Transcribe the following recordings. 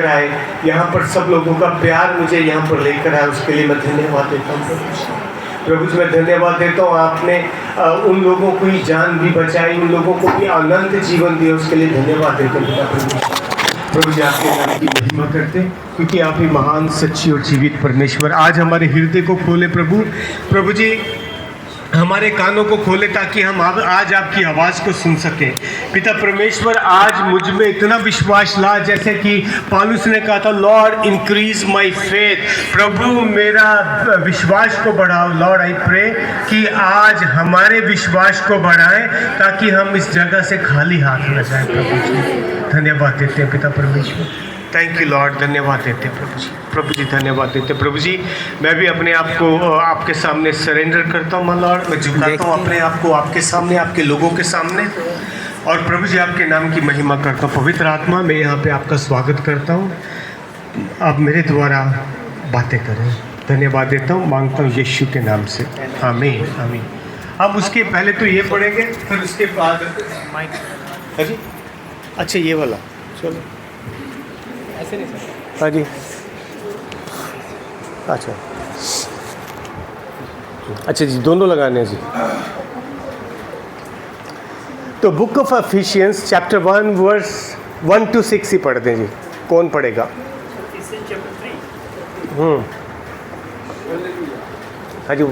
लेकर आए, यहाँ पर सब लोगों का प्यार मुझे यहाँ पर लेकर आया, उसके लिए मैं धन्यवाद देता हूँ प्रभु जी। मैं धन्यवाद देता हूँ, आपने उन लोगों को ही जान भी बचाई, उन लोगों को भी अनंत जीवन दिया, उसके लिए धन्यवाद देता हूँ प्रभु जी। आपके नाम की महिमा करते, क्योंकि आप ही महान, सच्ची और जीवित परमेश्वर। आज हमारे हृदय को खोले प्रभु जी, हमारे कानों को खोले ताकि हम आज आपकी आवाज़ को सुन सकें। पिता परमेश्वर, आज मुझ में इतना विश्वास ला, जैसे कि पौलुस ने कहा था, लॉर्ड इंक्रीज माय फेथ। प्रभु मेरा विश्वास को बढ़ाओ। लॉर्ड आई प्रे कि आज हमारे विश्वास को बढ़ाएं ताकि हम इस जगह से खाली हाथ न जाएं। प्रभु जी धन्यवाद देते हैं पिता परमेश्वर, थैंक यू लॉर्ड, धन्यवाद देते हैं प्रभु जी धन्यवाद देते हैं प्रभु जी। मैं भी अपने आप को आपके सामने सरेंडर करता हूँ लॉर्ड, मैं झुकाता हूँ अपने आप को आपके सामने, आपके लोगों के सामने, और प्रभु जी आपके नाम की महिमा करता हूँ। पवित्र आत्मा, मैं यहाँ पे आपका स्वागत करता हूँ, आप मेरे द्वारा बातें करें। धन्यवाद देता हूँ, मांगता हूँ यीशु के नाम से, आमीन आमीन। अब उसके पहले तो ये पढ़ेंगे, फिर उसके बाद जी, अच्छा ये वाला, चलो ऐसे नहीं सर, हाँ जी, अच्छा जी, दोनों लगाने हैं जी। तो book of Ephesians chapter 1 verse 1 to 6 ही पढ़ दें जी। कौन पढ़ेगा? हाँ जी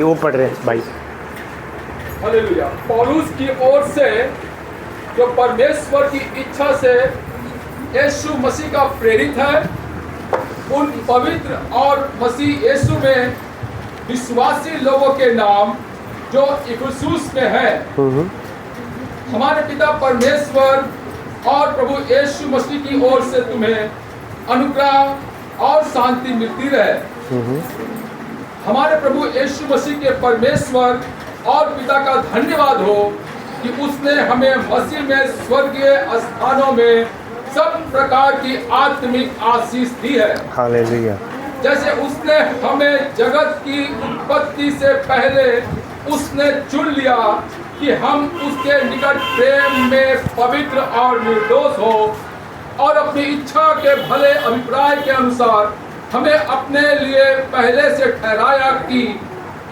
वो पढ़ रहे हैं भाई। हालेलुया। पौलुस की ओर से, जो परमेश्वर की इच्छा से यीशु मसीह का प्रेरित है, उन पवित्र और मसीह यीशु में विश्वासी लोगों के नाम जो इफिसुस में है, हमारे पिता परमेश्वर और प्रभु यीशु मसीह की ओर से तुम्हें अनुग्रह और शांति मिलती रहे। हमारे प्रभु यीशु मसीह के परमेश्वर और पिता का धन्यवाद हो कि उसने हमें मसीह में स्वर्गीय स्थानों में सब प्रकार की आत्मिक आशीष दी है। हालेलुया। जैसे उसने हमें जगत की उत्पत्ति से पहले उसने चुन लिया कि हम उसके निकट प्रेम में पवित्र और निर्दोष हो, और अपनी इच्छा के भले अभिप्राय के अनुसार हमें अपने लिए पहले से ठहराया कि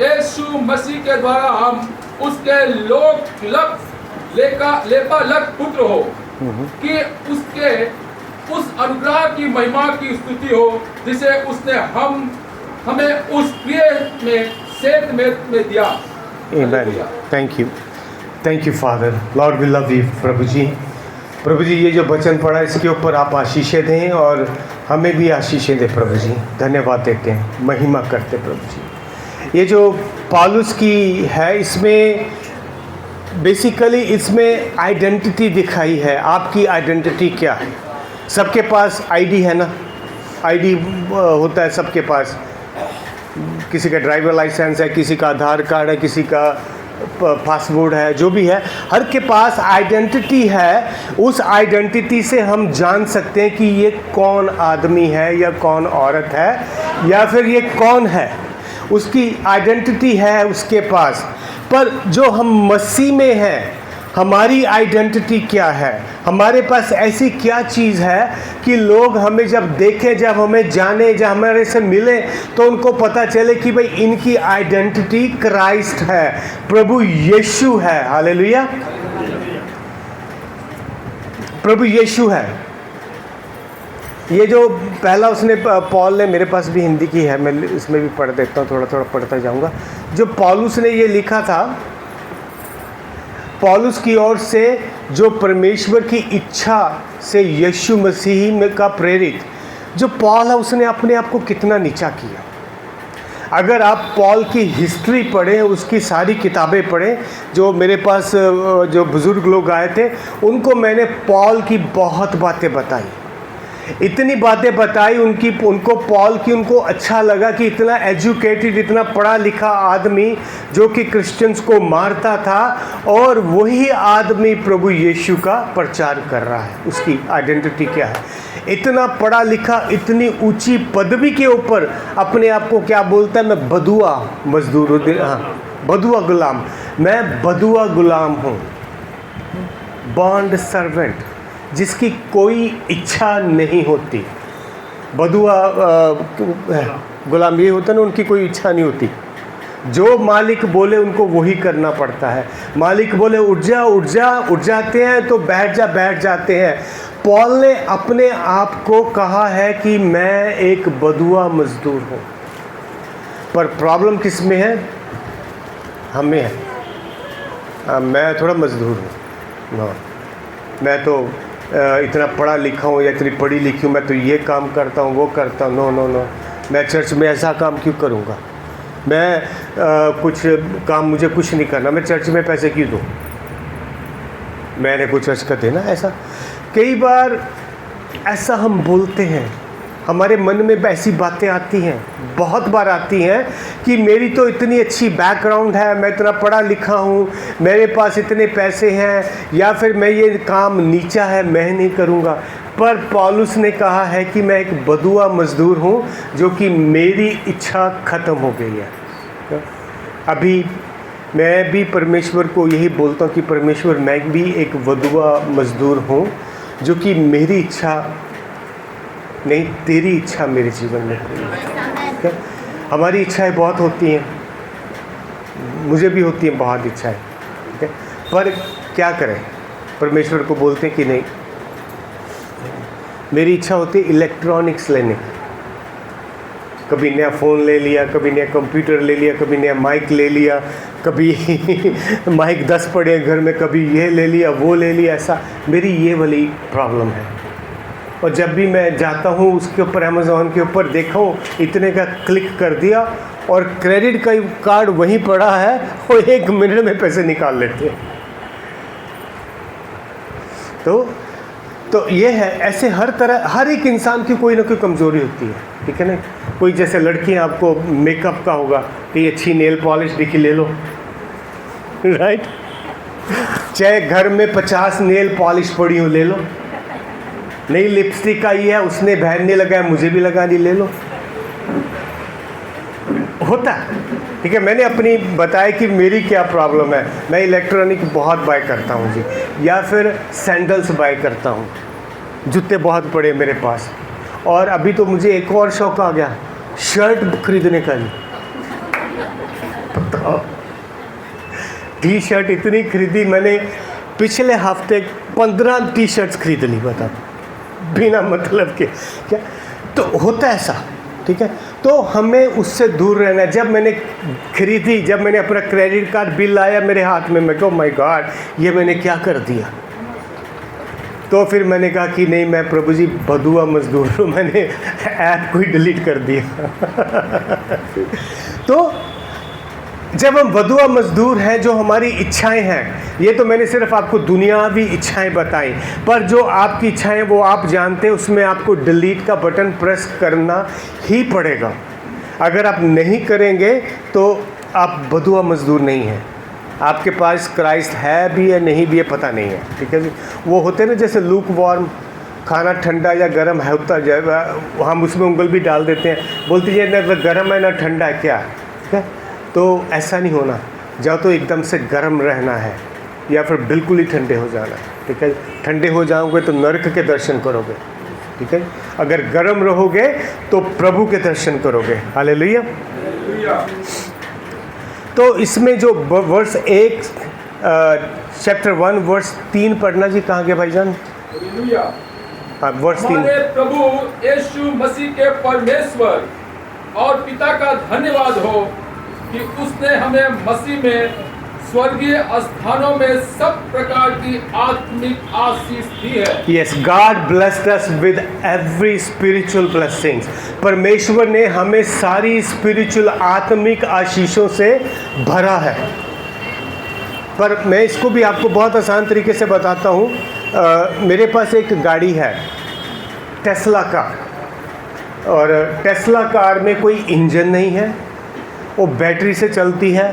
यीशु मसीह के द्वारा हम उसके लेपालक पुत्र हो, कि उसके उस अनुग्रह की महिमा की स्तुति हो जिसे उसने हमें उस प्रिय में सेत में दिया। Amen. Thank you Father. Lord we love you प्रभु जी ये जो वचन पढ़ा इसके ऊपर आप आशीषें दें और हमें भी आशीषें दें प्रभु जी। धन्यवाद देते हैं, महिमा करते प्रभु जी। ये जो पौलुस की है, इसमें बेसिकली इसमें आइडेंटिटी दिखाई है। आपकी आइडेंटिटी क्या है? सबके पास आईडी है ना, आईडी होता है सबके पास। किसी का ड्राइवर लाइसेंस है, किसी का आधार कार्ड है, किसी का पासपोर्ट है, जो भी है, हर के पास आइडेंटिटी है। उस आइडेंटिटी से हम जान सकते हैं कि ये कौन आदमी है या कौन औरत है या फिर ये कौन है। उसकी आइडेंटिटी है उसके पास। पर जो हम मसीह में हैं, हमारी आइडेंटिटी क्या है? हमारे पास ऐसी क्या चीज़ है कि लोग हमें जब देखें, जब हमें जाने, जब हमारे से मिले, तो उनको पता चले कि भाई इनकी आइडेंटिटी क्राइस्ट है, प्रभु यीशु है। हालेलुया, प्रभु यीशु है। ये जो पहला उसने पॉल ने, मेरे पास भी हिंदी की है, मैं इसमें भी पढ़ देता हूँ, थोड़ा थोड़ा पढ़ता जाऊँगा। जो पौलुस ने ये लिखा था, पौलुस की ओर से, जो परमेश्वर की इच्छा से यीशु मसीह में का प्रेरित, जो पॉल है, उसने अपने आप को कितना नीचा किया। अगर आप पॉल की हिस्ट्री पढ़ें, उसकी सारी किताबें पढ़ें, जो मेरे पास जो बुज़ुर्ग लोग आए थे, उनको मैंने पॉल की बहुत बातें बताई, इतनी बातें बताई उनको पॉल की। उनको अच्छा लगा कि इतना एजुकेटेड, इतना पढ़ा लिखा आदमी जो कि क्रिश्चियंस को मारता था, और वही आदमी प्रभु यीशु का प्रचार कर रहा है। उसकी आइडेंटिटी क्या है? इतना पढ़ा लिखा, इतनी ऊंची पदवी के ऊपर अपने आप को क्या बोलता है? मैं बदुआ मजदूर, हाँ, बदुआ गुलाम, मैं बदुआ गुलाम हूँ, बॉन्ड सर्वेंट। जिसकी कोई इच्छा नहीं होती। बदुआ गुलाम ये होता ना, उनकी कोई इच्छा नहीं होती। जो मालिक बोले उनको वही करना पड़ता है। मालिक बोले उठ जा, उठ जा, उठ जाते हैं, तो बैठ जा, बैठ जाते हैं। पौल ने अपने आप को कहा है कि मैं एक बदुआ मजदूर हूँ। पर प्रॉब्लम किस में है? हमें है। मैं थोड़ा मजदूर हूँ, मैं तो इतना पढ़ा लिखा हूँ या इतनी पढ़ी लिखी हूँ, मैं तो ये काम करता हूँ, वो करता हूँ। नो नो नो, मैं चर्च में ऐसा काम क्यों करूँगा? मैं कुछ काम, मुझे कुछ नहीं करना, मैं चर्च में पैसे क्यों दूँ? मैंने कुछ चर्च का देना। ऐसा कई बार ऐसा हम बोलते हैं, हमारे मन में ऐसी बातें आती हैं, बहुत बार आती हैं कि मेरी तो इतनी अच्छी बैकग्राउंड है, मैं इतना पढ़ा लिखा हूँ, मेरे पास इतने पैसे हैं, या फिर मैं ये काम नीचा है, मैं नहीं करूँगा। पर पौलुस ने कहा है कि मैं एक बदुआ मजदूर हूँ, जो कि मेरी इच्छा ख़त्म हो गई है। अभी मैं भी परमेश्वर को यही बोलता हूँ कि परमेश्वर, मैं भी एक बदुआ मजदूर हूँ, जो कि मेरी इच्छा नहीं, तेरी इच्छा मेरे जीवन में है। हमारी इच्छाएं बहुत होती हैं, मुझे भी होती हैं बहुत इच्छाएं, ठीक है। पर क्या करें? परमेश्वर को बोलते हैं कि नहीं, मेरी इच्छा होती है इलेक्ट्रॉनिक्स लेने की। कभी नया फ़ोन ले लिया, कभी नया कंप्यूटर ले लिया, कभी नया माइक ले लिया, कभी माइक 10 पड़े घर में, कभी ये ले लिया, वो ले लिया। ऐसा मेरी ये वाली प्रॉब्लम है। और जब भी मैं जाता हूँ उसके ऊपर, अमेज़ॉन के ऊपर देखा हूँ, इतने का क्लिक कर दिया और क्रेडिट का कार्ड वहीं पड़ा है और 1 मिनट में पैसे निकाल लेते हैं। तो ये है, ऐसे हर तरह, हर एक इंसान की कोई ना कोई कमज़ोरी होती है, ठीक है ना। कोई जैसे लड़कियां, आपको मेकअप का होगा कि अच्छी नेल पॉलिश दिखी, ले लो, राइट। चाहे घर में 50 नेल पॉलिश पड़ी हो, ले लो। नई लिपस्टिक आई है, उसने बहन ने लगाया, मुझे भी लगानी, ले लो। होता है, ठीक है। मैंने अपनी बताया कि मेरी क्या प्रॉब्लम है। मैं इलेक्ट्रॉनिक बहुत बाय करता हूँ जी, या फिर सैंडल्स बाय करता हूँ, जूते बहुत पड़े मेरे पास। और अभी तो मुझे एक और शौक आ गया, शर्ट खरीदने का जी। टी शर्ट इतनी खरीदी मैंने, पिछले हफ्ते 15 टी शर्ट्स खरीद ली, बता, बिना मतलब के। क्या तो होता है ऐसा, ठीक है। तो हमें उससे दूर रहना है। जब मैंने खरीदी, जब मैंने अपना क्रेडिट कार्ड बिल आया मेरे हाथ में, मैं कहा माय गॉड, ये मैंने क्या कर दिया। तो फिर मैंने कहा कि नहीं, मैं प्रभु जी बदुआ मजदूर हूँ, मैंने ऐप को ही डिलीट कर दिया। तो जब हम बदुआ मजदूर हैं, जो हमारी इच्छाएं हैं, ये तो मैंने सिर्फ आपको दुनियावी इच्छाएं बताई, पर जो आपकी इच्छाएं वो आप जानते हैं, उसमें आपको डिलीट का बटन प्रेस करना ही पड़ेगा। अगर आप नहीं करेंगे तो आप बदुआ मजदूर नहीं हैं। आपके पास क्राइस्ट है भी या नहीं भी है पता नहीं है, ठीक है जी। वो होते हैं ना जैसे लूक वार्म, खाना ठंडा या गर्म है होता जाए, हम उसमें उंगल भी डाल देते हैं, बोलती है ना गर्म है ना ठंडा है, क्या, ठीक है। तो ऐसा नहीं होना, या तो एकदम से गर्म रहना है या फिर बिल्कुल ही ठंडे हो जाना है, ठीक है। ठंडे हो जाओगे तो नरक के दर्शन करोगे, ठीक है। अगर गर्म रहोगे तो प्रभु के दर्शन करोगे। हालेलुया। तो इसमें जो वर्स 1 चैप्टर 1 वर्स 3 पढ़ना जी, कहाँ गया भाईजान? हाँ, वर्स 3। हमारे प्रभु यीशु मसीह के परमेश्वर और पिता का धन्यवाद हो कि उसने हमें मसीह में स्वर्गीय स्थानों में सब प्रकार की आत्मिक आशीष दी है। Yes, God blessed us with every spiritual blessings. परमेश्वर ने हमें सारी स्पिरिचुअल आत्मिक आशीषों से भरा है। पर मैं इसको भी आपको बहुत आसान तरीके से बताता हूँ। मेरे पास एक गाड़ी है टेस्ला का, और टेस्ला कार में कोई इंजन नहीं है, वो बैटरी से चलती है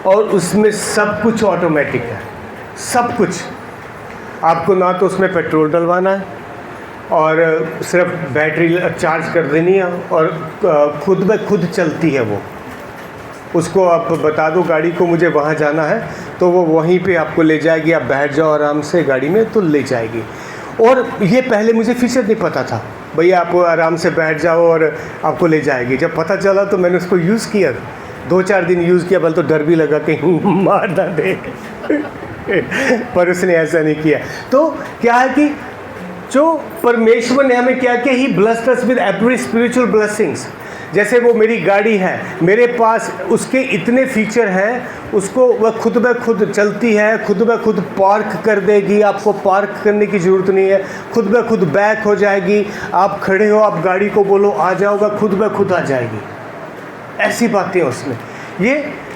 और उसमें सब कुछ ऑटोमेटिक है, सब कुछ। आपको ना तो उसमें पेट्रोल डलवाना है और सिर्फ बैटरी चार्ज कर देनी है, और खुद ब खुद चलती है वो। उसको आप बता दो गाड़ी को मुझे वहाँ जाना है, तो वो वहीं पे आपको ले जाएगी, आप बैठ जाओ आराम से गाड़ी में तो ले जाएगी। और ये पहले मुझे फीचर नहीं पता था, भैया आप आराम से बैठ जाओ और आपको ले जाएगी। जब पता चला तो मैंने उसको यूज़ किया, 2-4 दिन यूज़ किया, बल तो डर भी लगा कहीं मार ना दे पर उसने ऐसा नहीं किया। तो क्या है कि जो परमेश्वर ने हमें क्या किया, he blessed us with every spiritual blessings. जैसे वो मेरी गाड़ी है, मेरे पास उसके इतने फीचर हैं, उसको वह खुद ब खुद चलती है, खुद ब खुद पार्क कर देगी, आपको पार्क करने की ज़रूरत नहीं है, खुद ब खुद बैक हो जाएगी, आप खड़े हो, आप गाड़ी को बोलो आ जाओगा, खुद ब खुद आ जाएगी। ऐसी बातें उसमें, ये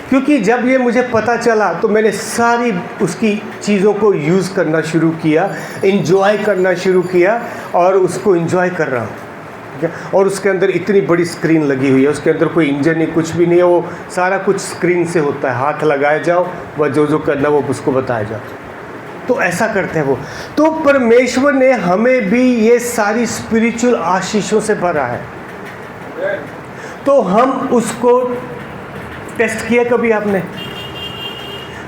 क्योंकि जब ये मुझे पता चला तो मैंने सारी उसकी चीज़ों को यूज़ करना शुरू किया, इंजॉय करना शुरू किया और उसको इंजॉय कर रहा हूँ। और उसके अंदर इतनी बड़ी स्क्रीन लगी हुई है, उसके अंदर कोई इंजन नहीं, कुछ भी नहीं है, वो सारा कुछ स्क्रीन से होता है, हाथ लगाए जाओ, वह जो करना वो उसको बताया जाओ। तो ऐसा करते हैं वो। तो परमेश्वर ने हमें भी ये सारी स्पिरिचुअल आशीषों से भरा है, तो हम उसको टेस्ट किया।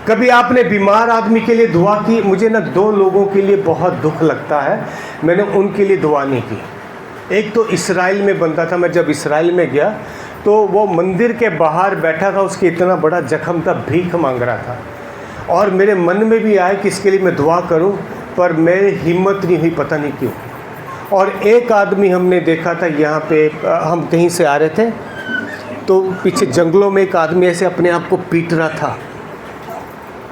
कभी आपने बीमार आदमी के लिए दुआ की? मुझे ना 2 लोगों के लिए बहुत दुख लगता है, मैंने उनके लिए दुआ नहीं की। एक तो इस्राइल में बंदा था, मैं जब इस्राइल में गया तो वो मंदिर के बाहर बैठा था, उसके इतना बड़ा जख्म था, भीख मांग रहा था, और मेरे मन में भी आया कि इसके लिए मैं दुआ करूं, पर मेरी हिम्मत नहीं हुई, पता नहीं क्यों। और एक आदमी हमने देखा था यहाँ पे, हम कहीं से आ रहे थे तो पीछे जंगलों में एक आदमी ऐसे अपने आप को पीट रहा था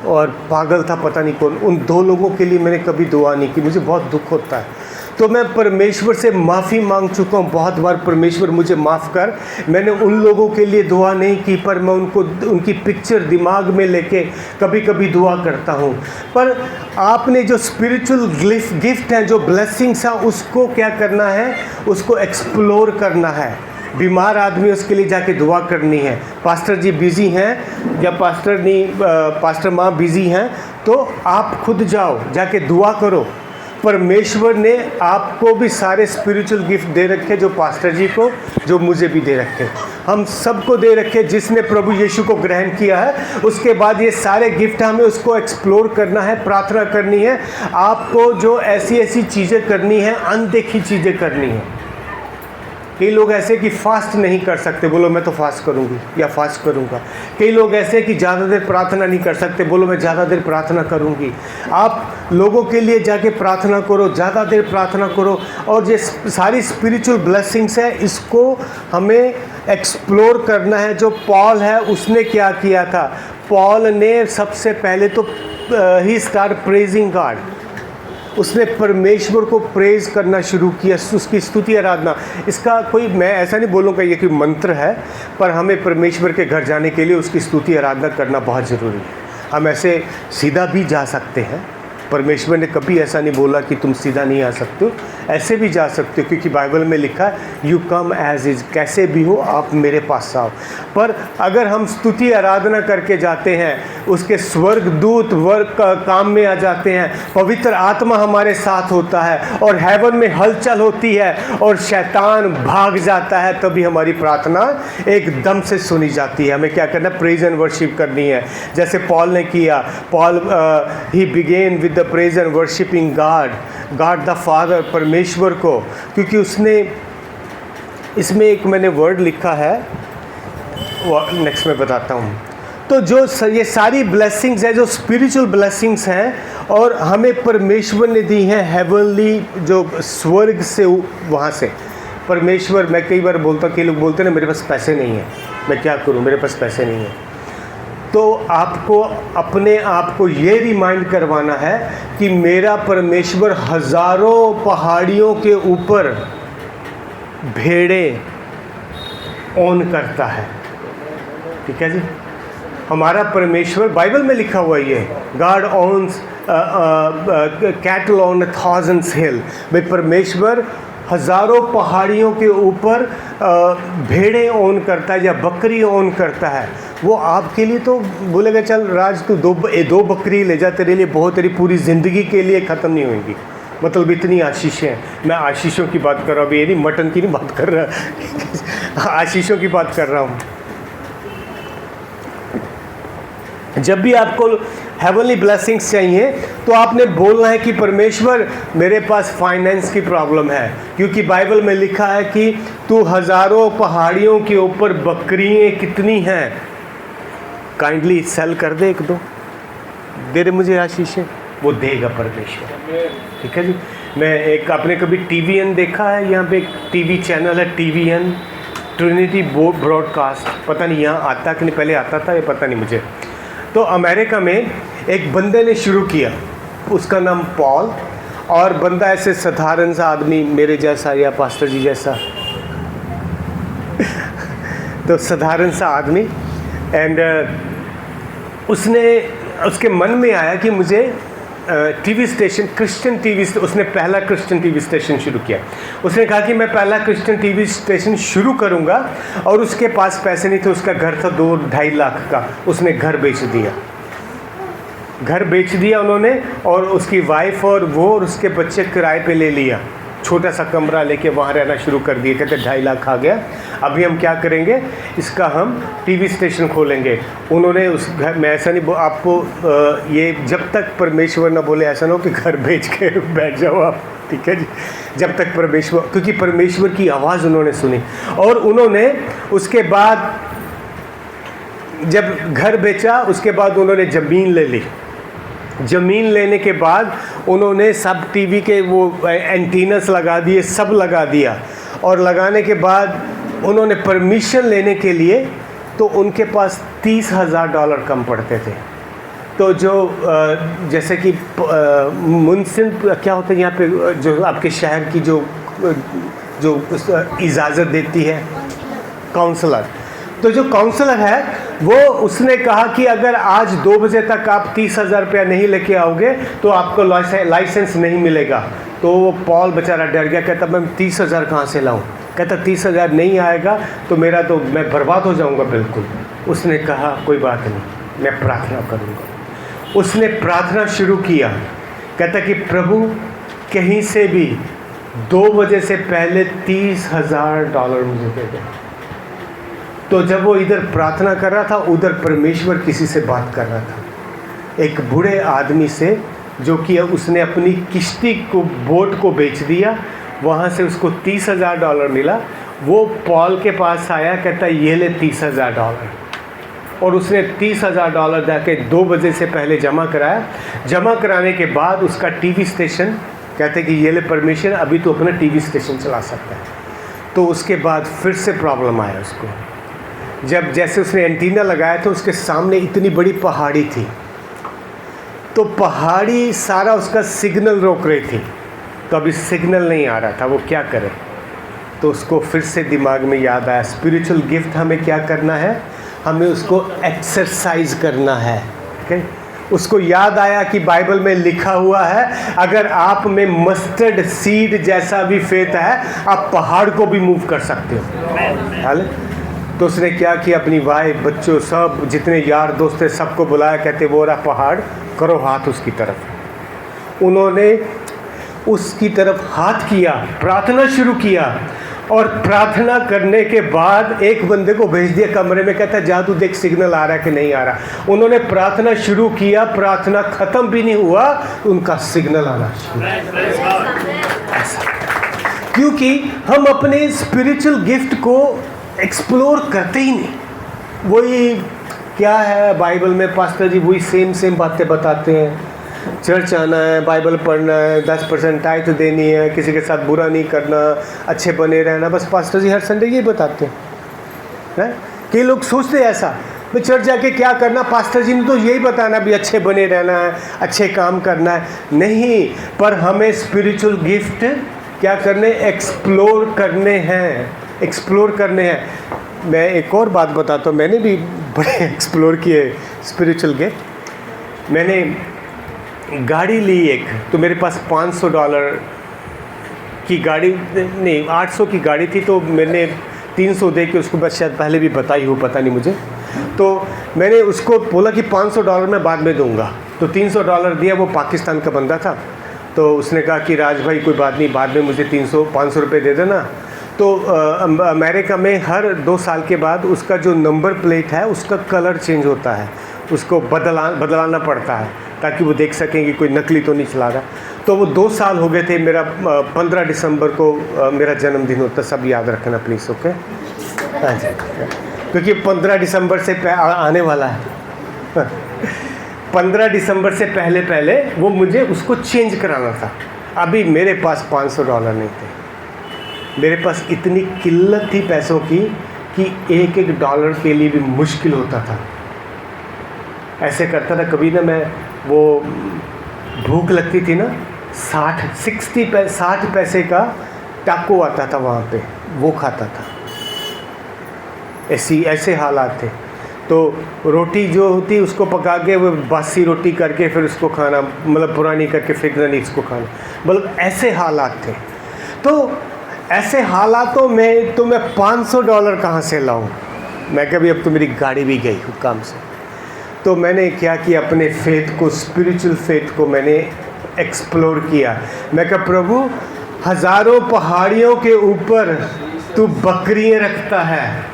और पागल था, पता नहीं कौन। उन 2 लोगों के लिए मैंने कभी दुआ नहीं की, मुझे बहुत दुख होता है। तो मैं परमेश्वर से माफ़ी मांग चुका हूँ बहुत बार, परमेश्वर मुझे माफ़ कर। मैंने उन लोगों के लिए दुआ नहीं की, पर मैं उनकी पिक्चर दिमाग में लेके कभी कभी दुआ करता हूँ। पर आपने जो स्पिरिचुअल गिफ्ट हैं, जो ब्लेसिंग्स हैं, उसको क्या करना है, उसको एक्सप्लोर करना है। बीमार आदमी, उसके लिए जाके दुआ करनी है। पास्टर जी बिज़ी हैं या पास्टर माँ बिज़ी हैं, तो आप खुद जाओ, जाके दुआ करो। परमेश्वर ने आपको भी सारे स्पिरिचुअल गिफ्ट दे रखे, जो पास्टर जी को, जो मुझे भी दे रखे, हम सबको दे रखे। जिसने प्रभु यीशु को ग्रहण किया है, उसके बाद ये सारे गिफ्ट हमें उसको एक्सप्लोर करना है, प्रार्थना करनी है। आपको जो ऐसी चीज़ें करनी है, अनदेखी चीज़ें करनी है। कई लोग ऐसे कि फास्ट नहीं कर सकते, बोलो मैं तो फास्ट करूंगी या फास्ट करूंगा। कई लोग ऐसे कि ज़्यादा देर प्रार्थना नहीं कर सकते, बोलो मैं ज़्यादा देर प्रार्थना करूंगी। आप लोगों के लिए जाके प्रार्थना करो, ज़्यादा देर प्रार्थना करो। और ये सारी स्पिरिचुअल ब्लेसिंग्स है, इसको हमें एक्सप्लोर करना है। जो पॉल है, उसने क्या किया था? पॉल ने सबसे पहले तो ही स्टार्ट प्रेजिंग गॉड, उसने परमेश्वर को प्रेज़ करना शुरू किया, उसकी स्तुति आराधना। इसका कोई, मैं ऐसा नहीं बोलूँगा ये कोई मंत्र है, पर हमें परमेश्वर के घर जाने के लिए उसकी स्तुति आराधना करना बहुत ज़रूरी है। हम ऐसे सीधा भी जा सकते हैं, परमेश्वर ने कभी ऐसा नहीं बोला कि तुम सीधा नहीं आ सकते हो, ऐसे भी जा सकते हो, क्योंकि बाइबल में लिखा है यू कम एज इज, कैसे भी हो आप मेरे पास आओ। पर अगर हम स्तुति आराधना करके जाते हैं, उसके स्वर्ग दूत वर्ग काम में आ जाते हैं, पवित्र आत्मा हमारे साथ होता है और हेवन में हलचल होती है और शैतान भाग जाता है, तभी हमारी प्रार्थना एकदम से सुनी जाती है। हमें क्या करना? प्रेज एंड वर्शिप करनी है, जैसे पॉल ने किया। Paul he begin with the praise and worshipping God the father, परमेश्वर को, क्योंकि उसने, इसमें एक मैंने वर्ड लिखा है, नेक्स्ट में बताता हूँ। तो जो ये सारी ब्लेसिंग्स है, जो स्पिरिचुअल ब्लेसिंग्स हैं, और हमें परमेश्वर ने दी हैं हेवनली, जो स्वर्ग से, वहाँ से परमेश्वर। मैं कई बार बोलता हूँ, कई लोग बोलते हैं ना मेरे पास पैसे नहीं हैं, मैं क्या करूँ, मेरे पास पैसे नहीं हैं। तो आपको अपने आप को ये रिमाइंड करवाना है कि मेरा परमेश्वर हज़ारों पहाड़ियों के ऊपर भेड़ें ओन करता है। ठीक है जी, हमारा परमेश्वर, बाइबल में लिखा हुआ ये, गॉड ओन्स कैटल ऑन 1000 हिल। भाई परमेश्वर हज़ारों पहाड़ियों के ऊपर भेड़ें ओन करता है या बकरी ओन करता है। वो आपके लिए तो बोलेगा चल राज तू दो बकरी ले जा, तेरे लिए बहुत, तेरी पूरी ज़िंदगी के लिए ख़त्म नहीं होंगी। मतलब इतनी आशीषें हैं। मैं आशीषों की बात कर रहा हूँ अभी, ये नहीं मटन की नहीं बात कर रहा आशीषों की बात कर रहा हूँ। जब भी आपको हेवनली ब्लेसिंग्स चाहिए तो आपने बोलना है कि परमेश्वर मेरे पास फाइनेंस की प्रॉब्लम है, क्योंकि बाइबल में लिखा है कि तू हज़ारों पहाड़ियों के ऊपर बकरियाँ कितनी हैं, काइंडली सेल कर दे, एक दो दे रहे मुझे आशीषें, वो देगा परमेश्वर। ठीक है जी। मैं एक, आपने कभी TVN देखा है? यहाँ पे एक टीवी चैनल है TVN, ट्रिनिटी ब्रॉडकास्ट, पता नहीं यहाँ आता कि नहीं, पहले आता था ये पता नहीं मुझे। तो अमेरिका में एक बंदे ने शुरू किया, उसका नाम पॉल, और बंदा ऐसे साधारण सा आदमी मेरे जैसा या पास्टर जी जैसा तो साधारण सा आदमी, एंड उसके मन में आया कि मुझे टीवी स्टेशन, क्रिश्चियन टीवी, उसने पहला क्रिश्चियन टीवी स्टेशन शुरू किया। उसने कहा कि मैं पहला क्रिश्चियन टीवी स्टेशन शुरू करूंगा, और उसके पास पैसे नहीं थे, उसका घर था 2-2.5 लाख का, उसने घर बेच दिया उन्होंने, और उसकी वाइफ और वो और उसके बच्चे किराए पे ले लिया, छोटा सा कमरा लेके वहाँ रहना शुरू कर दिए। कहते 2.5 लाख आ गया, अभी हम क्या करेंगे, इसका हम टीवी स्टेशन खोलेंगे। उन्होंने उस घर में, ऐसा नहीं आपको ये जब तक परमेश्वर ना बोले ऐसा ना हो कि घर बेच के बैठ जाओ आप, ठीक है जी। जब तक परमेश्वर, क्योंकि परमेश्वर की आवाज़ उन्होंने सुनी, और उन्होंने उसके बाद जब घर बेचा, उसके बाद उन्होंने ज़मीन ले ली। ज़मीन लेने के बाद उन्होंने सब टीवी के वो एंटीनस लगा दिए, सब लगा दिया, और लगाने के बाद उन्होंने परमिशन लेने के लिए, तो उनके पास $30,000 कम पड़ते थे। तो जो जैसे कि मुंसिफ क्या होता है यहाँ पे, जो आपके शहर की जो इजाज़त देती है, काउंसलर, तो जो काउंसलर है वो, उसने कहा कि अगर आज 2 बजे तक आप 30,000 रुपया नहीं लेके आओगे तो आपको लाइसेंस नहीं मिलेगा। तो वो पॉल बेचारा डर गया, कहता मैं 30,000 कहाँ से लाऊं, कहता 30,000 नहीं आएगा तो मेरा तो मैं बर्बाद हो जाऊंगा बिल्कुल। उसने कहा कोई बात नहीं, मैं प्रार्थना करूंगा। उसने प्रार्थना शुरू किया, कहता कि प्रभु कहीं से भी 2 बजे से पहले $30,000 मुझे दे दे। तो जब वो इधर प्रार्थना कर रहा था, उधर परमेश्वर किसी से बात कर रहा था, एक बूढ़े आदमी से, जो कि उसने अपनी किश्ती को, बोट को बेच दिया, वहाँ से उसको $30,000 मिला। वो पॉल के पास आया, कहता ये ले $30,000, और उसने $30,000 जाके 2 बजे से पहले जमा कराया। जमा कराने के बाद उसका टीवी स्टेशन, कहते कि ये ले परमिशन, अभी तो अपना टीवी स्टेशन चला सकता है। तो उसके बाद फिर से प्रॉब्लम आया उसको, जब जैसे उसने एंटीना लगाया था, उसके सामने इतनी बड़ी पहाड़ी थी, तो पहाड़ी सारा उसका सिग्नल रोक रही थी, तो अभी सिग्नल नहीं आ रहा था, वो क्या करे। तो उसको फिर से दिमाग में याद आया, स्पिरिचुअल गिफ्ट हमें क्या करना है, हमें उसको एक्सरसाइज करना है। ओके, उसको याद आया कि बाइबल में लिखा हुआ है, अगर आप में मस्टर्ड सीड जैसा भी फेथ है, आप पहाड़ को भी मूव कर सकते हो। हाल तो उसने क्या किया, अपनी वाइफ, बच्चों, सब जितने यार दोस्त थे सबको बुलाया, कहते वो रहा पहाड़, करो हाथ उसकी तरफ। उन्होंने उसकी तरफ हाथ किया, प्रार्थना शुरू किया, और प्रार्थना करने के बाद एक बंदे को भेज दिया कमरे में, कहता जा तू देख सिग्नल आ रहा है कि नहीं आ रहा। उन्होंने प्रार्थना शुरू किया, प्रार्थना ख़त्म भी नहीं हुआ, उनका सिग्नल आना शुरू। ऐसा क्योंकि हम अपने स्पिरिचुअल गिफ्ट को एक्सप्लोर करते ही नहीं। वही क्या है, बाइबल में पास्टर जी वही सेम बातें बताते हैं, चर्च आना है, बाइबल पढ़ना है, 10% टाइट देनी है, किसी के साथ बुरा नहीं करना, अच्छे बने रहना, बस पास्टर जी हर संडे यही बताते हैं। कई लोग सोचते हैं ऐसा, भाई चर्च जाके क्या करना, पास्टर जी ने तो यही बताना भी अच्छे बने रहना है, अच्छे काम करना है। नहीं, पर हमें स्पिरिचुअल गिफ्ट क्या करने, एक्सप्लोर करने हैं। मैं एक और बात बताता हूँ, मैंने भी बड़े एक्सप्लोर किए स्पिरिचुअल गिफ्ट। मैंने गाड़ी ली एक, तो मेरे पास $500 की गाड़ी नहीं, 800 की गाड़ी थी, तो मैंने 300 दे के उसको, बस शायद पहले भी बताई हो, पता नहीं मुझे। तो मैंने उसको बोला कि $500 मैं बाद में दूंगा, तो $300 दिया। वो पाकिस्तान का बंदा था, तो उसने कहा कि राज भाई कोई बात नहीं, बाद में मुझे 500 रुपये दे देना। तो अमेरिका में हर 2 साल के बाद उसका जो नंबर प्लेट है उसका कलर चेंज होता है। उसको बदलाना पड़ता है ताकि वो देख सकें कि कोई नकली तो नहीं चला रहा। तो वो 2 साल हो गए थे। मेरा 15 दिसंबर को मेरा जन्मदिन होता, सब याद रखना प्लीज़, ओके? हाँ जी, क्योंकि 15 दिसंबर से आने वाला है। 15 दिसंबर से पहले वो मुझे उसको चेंज कराना था। अभी मेरे पास $500 नहीं थे। मेरे पास इतनी किल्लत थी पैसों की कि एक डॉलर के लिए भी मुश्किल होता था। ऐसे करता था कभी ना मैं, वो भूख लगती थी ना, 60 पैसे का टाको आता था वहाँ पे, वो खाता था। ऐसे हालात थे। तो रोटी जो होती उसको पका के, वो बासी रोटी करके फिर उसको खाना, मतलब पुरानी करके फेंकना नहीं, इसको खाना, मतलब ऐसे हालात थे। तो ऐसे हालातों में तो मैं $500 कहाँ से लाऊं? मैं कभी, अब तो मेरी गाड़ी भी गई काम से। तो मैंने क्या किया, अपने फेथ को, स्पिरिचुअल फेथ को मैंने एक्सप्लोर किया। मैं कहा प्रभु, हज़ारों पहाड़ियों के ऊपर तू बकरियाँ रखता है,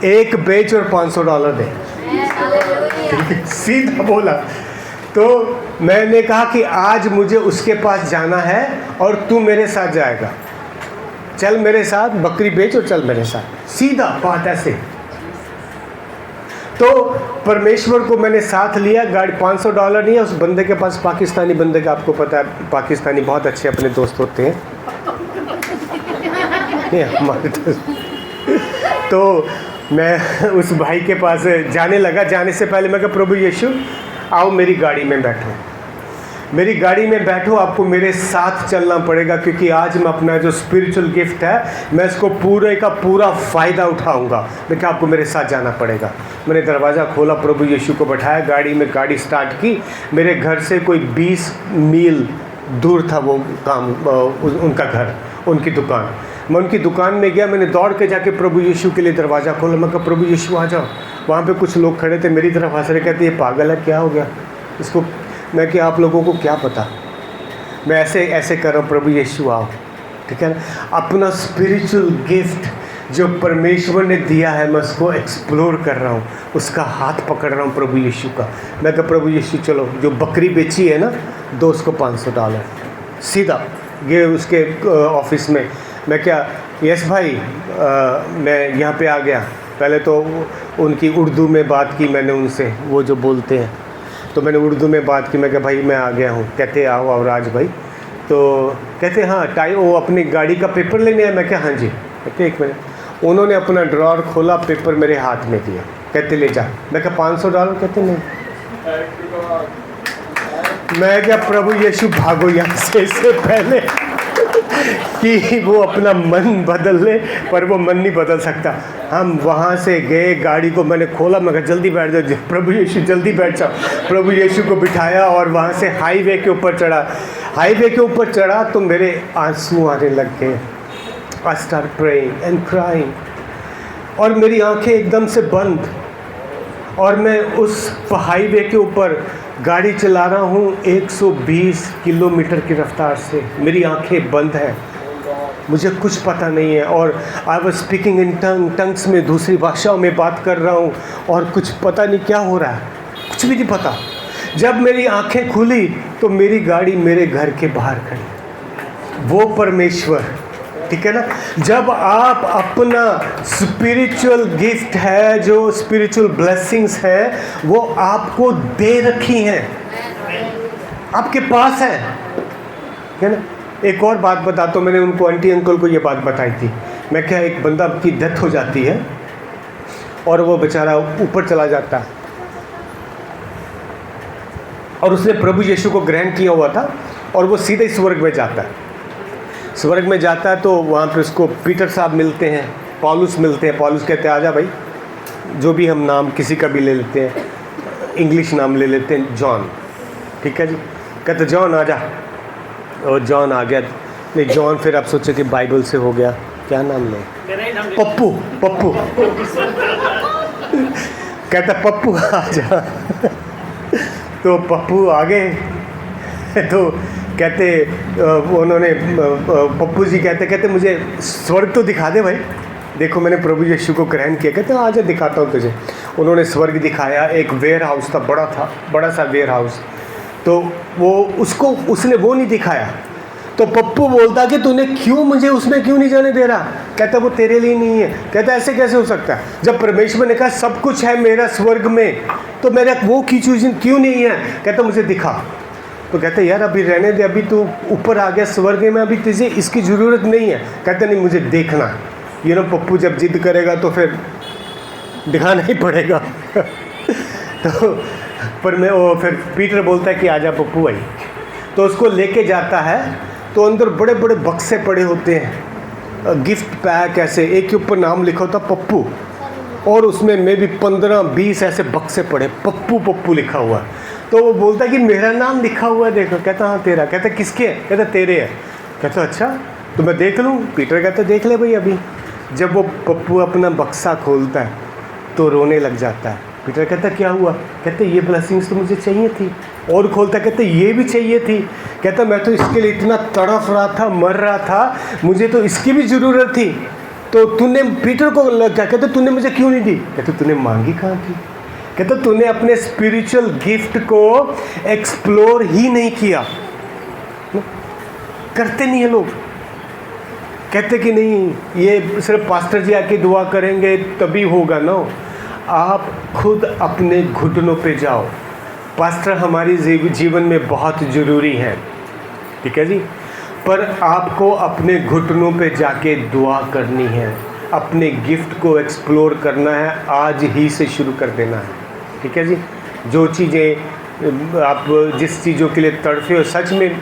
एक बेच और $500 दे। सीधा बोला। तो मैंने कहा कि आज मुझे उसके पास जाना है और तू मेरे साथ जाएगा, चल मेरे साथ, बकरी बेच और चल मेरे साथ। सीधा बात ऐसे। तो परमेश्वर को मैंने साथ लिया। गाड़ी $500 नहीं है उस बंदे के पास, पाकिस्तानी बंदे का, आपको पता है पाकिस्तानी बहुत अच्छे अपने दोस्त होते हैं। हमारे तो मैं उस भाई के पास जाने लगा। जाने से पहले मैं कहा प्रभु यीशु आओ मेरी गाड़ी में बैठो, मेरी गाड़ी में बैठो, आपको मेरे साथ चलना पड़ेगा, क्योंकि आज मैं अपना जो स्पिरिचुअल गिफ्ट है मैं इसको पूरे का पूरा फ़ायदा उठाऊंगा। मैं क्या, आपको मेरे साथ जाना पड़ेगा। मैंने दरवाज़ा खोला, प्रभु यीशु को बैठाया गाड़ी में, गाड़ी स्टार्ट की। मेरे घर से कोई 20 मील दूर था वो काम, उनका घर, उनकी दुकान। मैं उनकी दुकान में गया, मैंने दौड़ के जाके प्रभु यीशु के लिए दरवाज़ा खोला। मैं कहा प्रभु यीशु आ जाओ। वहाँ पे कुछ लोग खड़े थे, मेरी तरफ हंस रहे, कहते ये पागल है, क्या हो गया इसको? मैं कि आप लोगों को क्या पता, मैं ऐसे कर रहा हूँ, प्रभु यीशु आओ, ठीक है ना। अपना स्पिरिचुअल गिफ्ट जो परमेश्वर ने दिया है मैं उसको एक्सप्लोर कर रहा हूँ, उसका हाथ पकड़ रहा हूँ प्रभु यीशु का। मैं कहा प्रभु यीशु चलो, जो बकरी बेची है ना, दो उसको $500। सीधा गए उसके ऑफिस में। मैं क्या, यस भाई, मैं यहाँ पे आ गया। पहले तो उनकी उर्दू में बात की मैंने उनसे, वो जो बोलते हैं, तो मैंने उर्दू में बात की। मैं कहा भाई मैं आ गया हूँ। कहते आओ अवराज भाई। तो कहते हाँ वो अपनी गाड़ी का पेपर लेने आए। मैं क्या, हाँ जी। कहते 1 मिनट। उन्होंने अपना ड्रॉर खोला, पेपर मेरे हाथ में दिया, कहते ले जा। मैं क्या $500? कहते नहीं। मैं क्या प्रभु यीशु भागो यहाँ से, इससे पहले कि वो अपना मन बदल ले, पर वो मन नहीं बदल सकता। हम वहाँ से गए, गाड़ी को मैंने खोला, मैं कहा जल्दी बैठ जाओ, प्रभु यीशु जल्दी बैठ जाओ। प्रभु यीशु को बिठाया और वहाँ से हाईवे के ऊपर चढ़ा। हाईवे के ऊपर चढ़ा तो मेरे आंसू आने लग गए। I start praying and crying, और मेरी आंखें एकदम से बंद, और मैं उस हाईवे के ऊपर गाड़ी चला रहा हूँ 120 किलोमीटर की रफ्तार से। मेरी आंखें बंद हैं, मुझे कुछ पता नहीं है, और I was speaking in tongues में, दूसरी भाषाओं में बात कर रहा हूँ, और कुछ पता नहीं क्या हो रहा है, कुछ भी नहीं पता। जब मेरी आंखें खुली तो मेरी गाड़ी मेरे घर के बाहर खड़ी। वो परमेश्वर, ठीक है ना। जब आप अपना स्पिरिचुअल गिफ्ट है, जो स्पिरिचुअल ब्लेसिंग्स है, वो आपको दे रखी हैं, आपके पास है, ठीक है ना। एक और बात बताता हूँ, मैंने उनको, आंटी अंकल को ये बात बताई थी। मैं क्या, एक बंदा की डेथ हो जाती है और वो बेचारा ऊपर चला जाता है, और उसने प्रभु यीशु को ग्रहण किया हुआ था, और वो सीधे स्वर्ग में जाता है। स्वर्ग में जाता है तो वहाँ पे उसको पीटर साहब मिलते हैं, पौलुस मिलते हैं। पौलुस कहते हैं आजा भाई, जो भी हम नाम किसी का भी ले लेते हैं, इंग्लिश नाम ले लेते हैं, जॉन, ठीक है जी। कहते जॉन आजा, और जॉन आ गया। नहीं जॉन, फिर आप सोचे कि बाइबल से हो गया, क्या नाम ले, पप्पू, पप्पू कहता पप्पू आजा। तो पप्पू आ गए। तो कहते उन्होंने, पप्पू जी कहते मुझे स्वर्ग तो दिखा दे भाई, देखो मैंने प्रभु यीशु को ग्रहण किया। कहते आजा दिखाता हूँ तुझे। उन्होंने स्वर्ग दिखाया, एक वेयर हाउस था, बड़ा सा वेयर हाउस। तो उसने वो नहीं दिखाया। तो पप्पू बोलता कि तूने मुझे उसमें क्यों नहीं जाने दे रहा? कहता वो तेरे लिए नहीं है। कहता ऐसे कैसे हो सकता है, जब परमेश्वर ने कहा सब कुछ है मेरा स्वर्ग में, तो मेरा वो चीज़ क्यों नहीं है? कहता मुझे दिखा। तो कहते यार अभी रहने दे, अभी तू ऊपर आ गया स्वर्ग में, अभी तुझे इसकी ज़रूरत नहीं है। कहते नहीं मुझे देखना। पप्पू जब जिद करेगा तो फिर दिखाना ही पड़ेगा। तो फिर पीटर बोलता है कि आजा पप्पू आई। तो उसको लेके जाता है, तो अंदर बड़े बड़े बक्से पड़े होते हैं, गिफ्ट पैक ऐसे, एक के ऊपर नाम लिखा होता पप्पू, और उसमें मे भी 15-20 ऐसे बक्से पड़े, पप्पू पप्पू लिखा हुआ। तो वो बोलता है कि मेरा नाम लिखा हुआ है देखो। कहता हाँ तेरा। कहता किसके? कहता तेरे है। कहता अच्छा तो मैं देख लूँ? पीटर कहता देख ले भाई अभी। जब वो पप्पू अपना बक्सा खोलता है तो रोने लग जाता है। पीटर कहता क्या हुआ? कहते ये ब्लेसिंग्स तो मुझे चाहिए थी। और खोलता, कहते ये भी चाहिए थी। कहता मैं तो इसके लिए इतना तड़फ रहा था, मर रहा था, मुझे तो इसकी भी ज़रूरत थी। तो तूने पीटर को क्या कहते तूने मुझे क्यों नहीं दी? कहते तूने मांगी कहाँ थी? कहते तूने अपने स्पिरिचुअल गिफ्ट को एक्सप्लोर ही नहीं किया। करते नहीं है लोग, कहते कि नहीं ये सिर्फ पास्टर जी आके दुआ करेंगे तभी होगा ना। आप खुद अपने घुटनों पे जाओ। पास्टर हमारी जीवन में बहुत ज़रूरी है, ठीक है जी, पर आपको अपने घुटनों पे जाके दुआ करनी है, अपने गिफ्ट को एक्सप्लोर करना है, आज ही से शुरू कर देना है, ठीक है जी। जो चीज़ें आप जिस चीज़ों के लिए तड़फे हो, सच में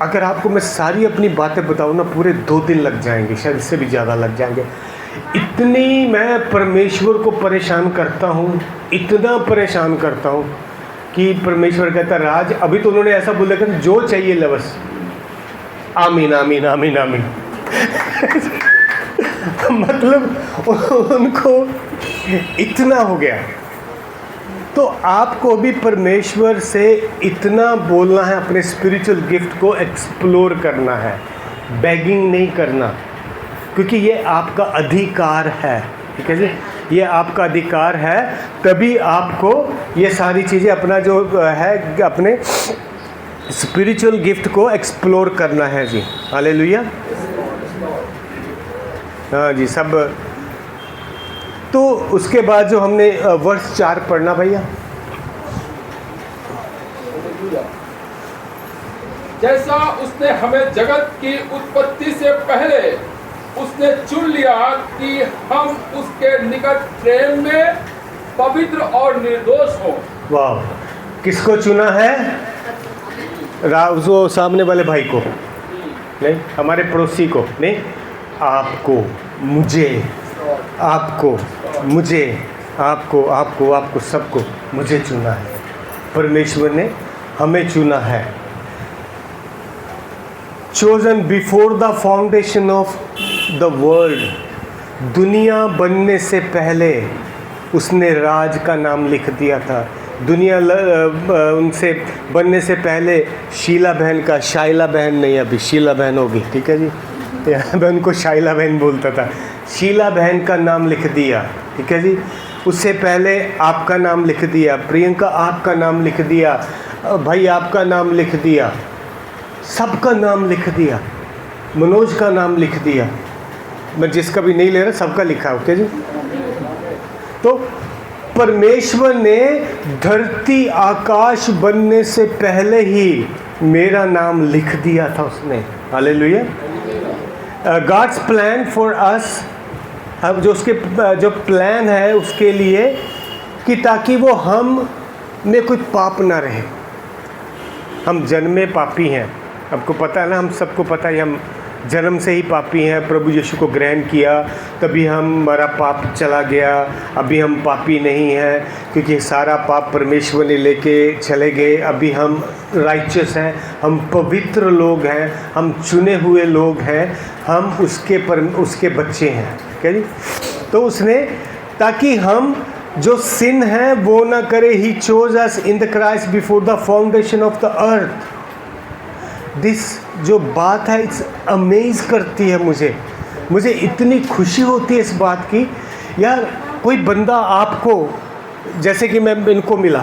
अगर आपको मैं सारी अपनी बातें बताऊँ ना, पूरे 2 दिन लग जाएंगे, शायद इससे भी ज़्यादा लग जाएंगे। इतनी मैं परमेश्वर को परेशान करता हूँ, इतना परेशान करता हूँ कि परमेश्वर कहता राज, अभी तो उन्होंने ऐसा बोला कि जो चाहिए ले बस, आमीन आमीन आमीन आमीन। मतलब उनको इतना हो गया। तो आपको भी परमेश्वर से इतना बोलना है, अपने स्पिरिचुअल गिफ्ट को एक्सप्लोर करना है, बेगिंग नहीं करना, क्योंकि ये आपका अधिकार है, ठीक है जी, ये आपका अधिकार है। तभी आपको ये सारी चीज़ें अपना जो है अपने स्पिरिचुअल गिफ्ट को एक्सप्लोर करना है जी। हालेलुया। हाँ जी सब। तो उसके बाद जो हमने वर्ष 4 पढ़ना भैया, जैसा उसने हमें जगत की उत्पत्ति से पहले उसने चुन लिया कि हम उसके निकट प्रेम में पवित्र और निर्दोष हो। वाह, किसको चुना है? जो सामने वाले भाई को नहीं, हमारे पड़ोसी को नहीं, आपको, मुझे, आपको, मुझे, आपको, आपको, आपको, सबको मुझे चुना है। परमेश्वर ने हमें चुना है। chosen before the foundation of the world, दुनिया बनने से पहले उसने राज का नाम लिख दिया था। दुनिया उनसे बनने से पहले शीला बहन का, शाइला बहन नहीं अभी शीला बहन होगी, ठीक है जी, मैं उनको शाइला बहन बोलता था, शीला बहन का नाम लिख दिया, ठीक है जी। उससे पहले आपका नाम लिख दिया, प्रियंका आपका नाम लिख दिया, भाई आपका नाम लिख दिया, सबका नाम लिख दिया, मनोज का नाम लिख दिया, मैं जिसका भी नहीं ले रहा सबका लिखा, ओके जी। तो परमेश्वर ने धरती आकाश बनने से पहले ही मेरा नाम लिख दिया था उसने। Hallelujah. God's plan for us, अब जो उसके जो प्लान है उसके लिए कि ताकि वो हम में कोई पाप ना रहे। हम जन्मे पापी हैं, आपको पता है ना, हम सबको पता है हम जन्म से ही पापी हैं। प्रभु यीशु को ग्रहण किया तभी हमारा पाप चला गया। अभी हम पापी नहीं हैं क्योंकि सारा पाप परमेश्वर ने लेके चले गए। अभी हम राइचस हैं, हम पवित्र लोग हैं, हम चुने हुए लोग हैं, हम उसके बच्चे हैं, क्या जी। तो उसने ताकि हम जो सिन है वो ना करे, he chose us in the Christ before the foundation of the earth. This जो बात है इट्स अमेज करती है मुझे इतनी खुशी होती है इस बात की। यार कोई बंदा आपको, जैसे कि मैं इनको मिला,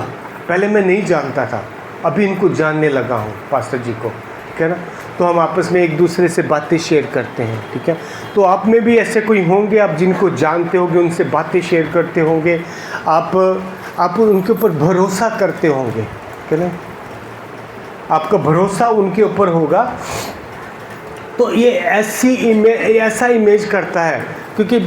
पहले मैं नहीं जानता था, अभी इनको जानने लगा हूँ, पास्टर जी को, ठीक है ना, तो हम आपस में एक दूसरे से बातें शेयर करते हैं, ठीक है। तो आप में भी ऐसे कोई होंगे, आप जिनको जानते होंगे, उनसे बातें शेयर करते होंगे, आप उनके ऊपर भरोसा करते होंगे, ठीक है ना, आपका भरोसा उनके ऊपर होगा। तो ये ऐसा इमेज करता है, क्योंकि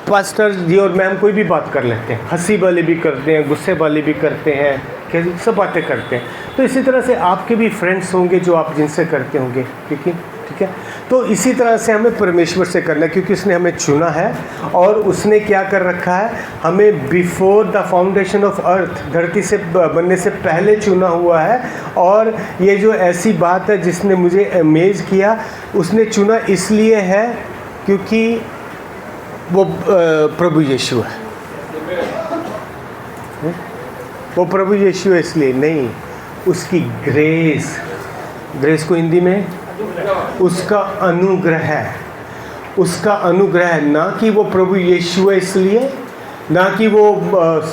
पास्टर जी और मैम कोई भी बात कर लेते हैं, हंसी वाली भी करते हैं, गुस्से वाली भी करते हैं, कैसी सब बातें करते हैं। तो इसी तरह से आपके भी फ्रेंड्स होंगे जो आप जिनसे करते होंगे, ठीक है। तो इसी तरह से हमें परमेश्वर से करना है, क्योंकि उसने हमें चुना है और उसने क्या कर रखा है, हमें before the foundation of earth, धरती से बनने से पहले चुना हुआ है। और ये जो ऐसी बात है जिसने मुझे अमेज किया, उसने चुना इसलिए है क्योंकि वो प्रभु यीशु है। वो प्रभु यीशु है इसलिए नहीं, उसकी ग्रेस को हिंदी में उसका अनुग्रह है, उसका अनुग्रह है, ना कि वो प्रभु यीशु है इसलिए, ना कि वो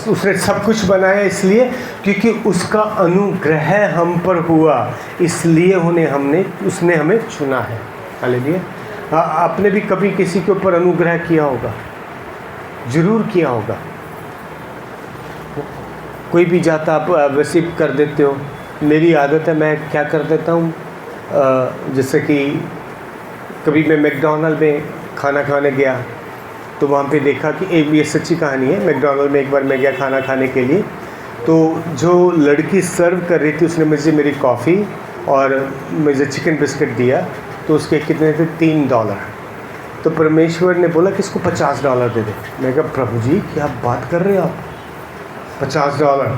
उसने सब कुछ बनाया इसलिए, क्योंकि उसका अनुग्रह हम पर हुआ, इसलिए उसने हमें चुना है। हालेलुया। आपने भी कभी किसी के ऊपर अनुग्रह किया होगा, ज़रूर किया होगा। कोई भी जाता आप रिसीव कर देते हो। मेरी आदत है, मैं क्या कर देता हूँ, जैसे कि कभी मैं मैकडॉनल्ड में खाना खाने गया तो वहाँ पे देखा कि ये सच्ची कहानी है। मैकडॉनल्ड में एक बार मैं गया खाना खाने के लिए, तो जो लड़की सर्व कर रही थी उसने मुझे मेरी कॉफ़ी और मुझे चिकन बिस्किट दिया, तो उसके कितने थे, $3। तो परमेश्वर ने बोला कि इसको $50 दे दे। मैं कहा प्रभु जी क्या बात कर रहे हो आप, $50?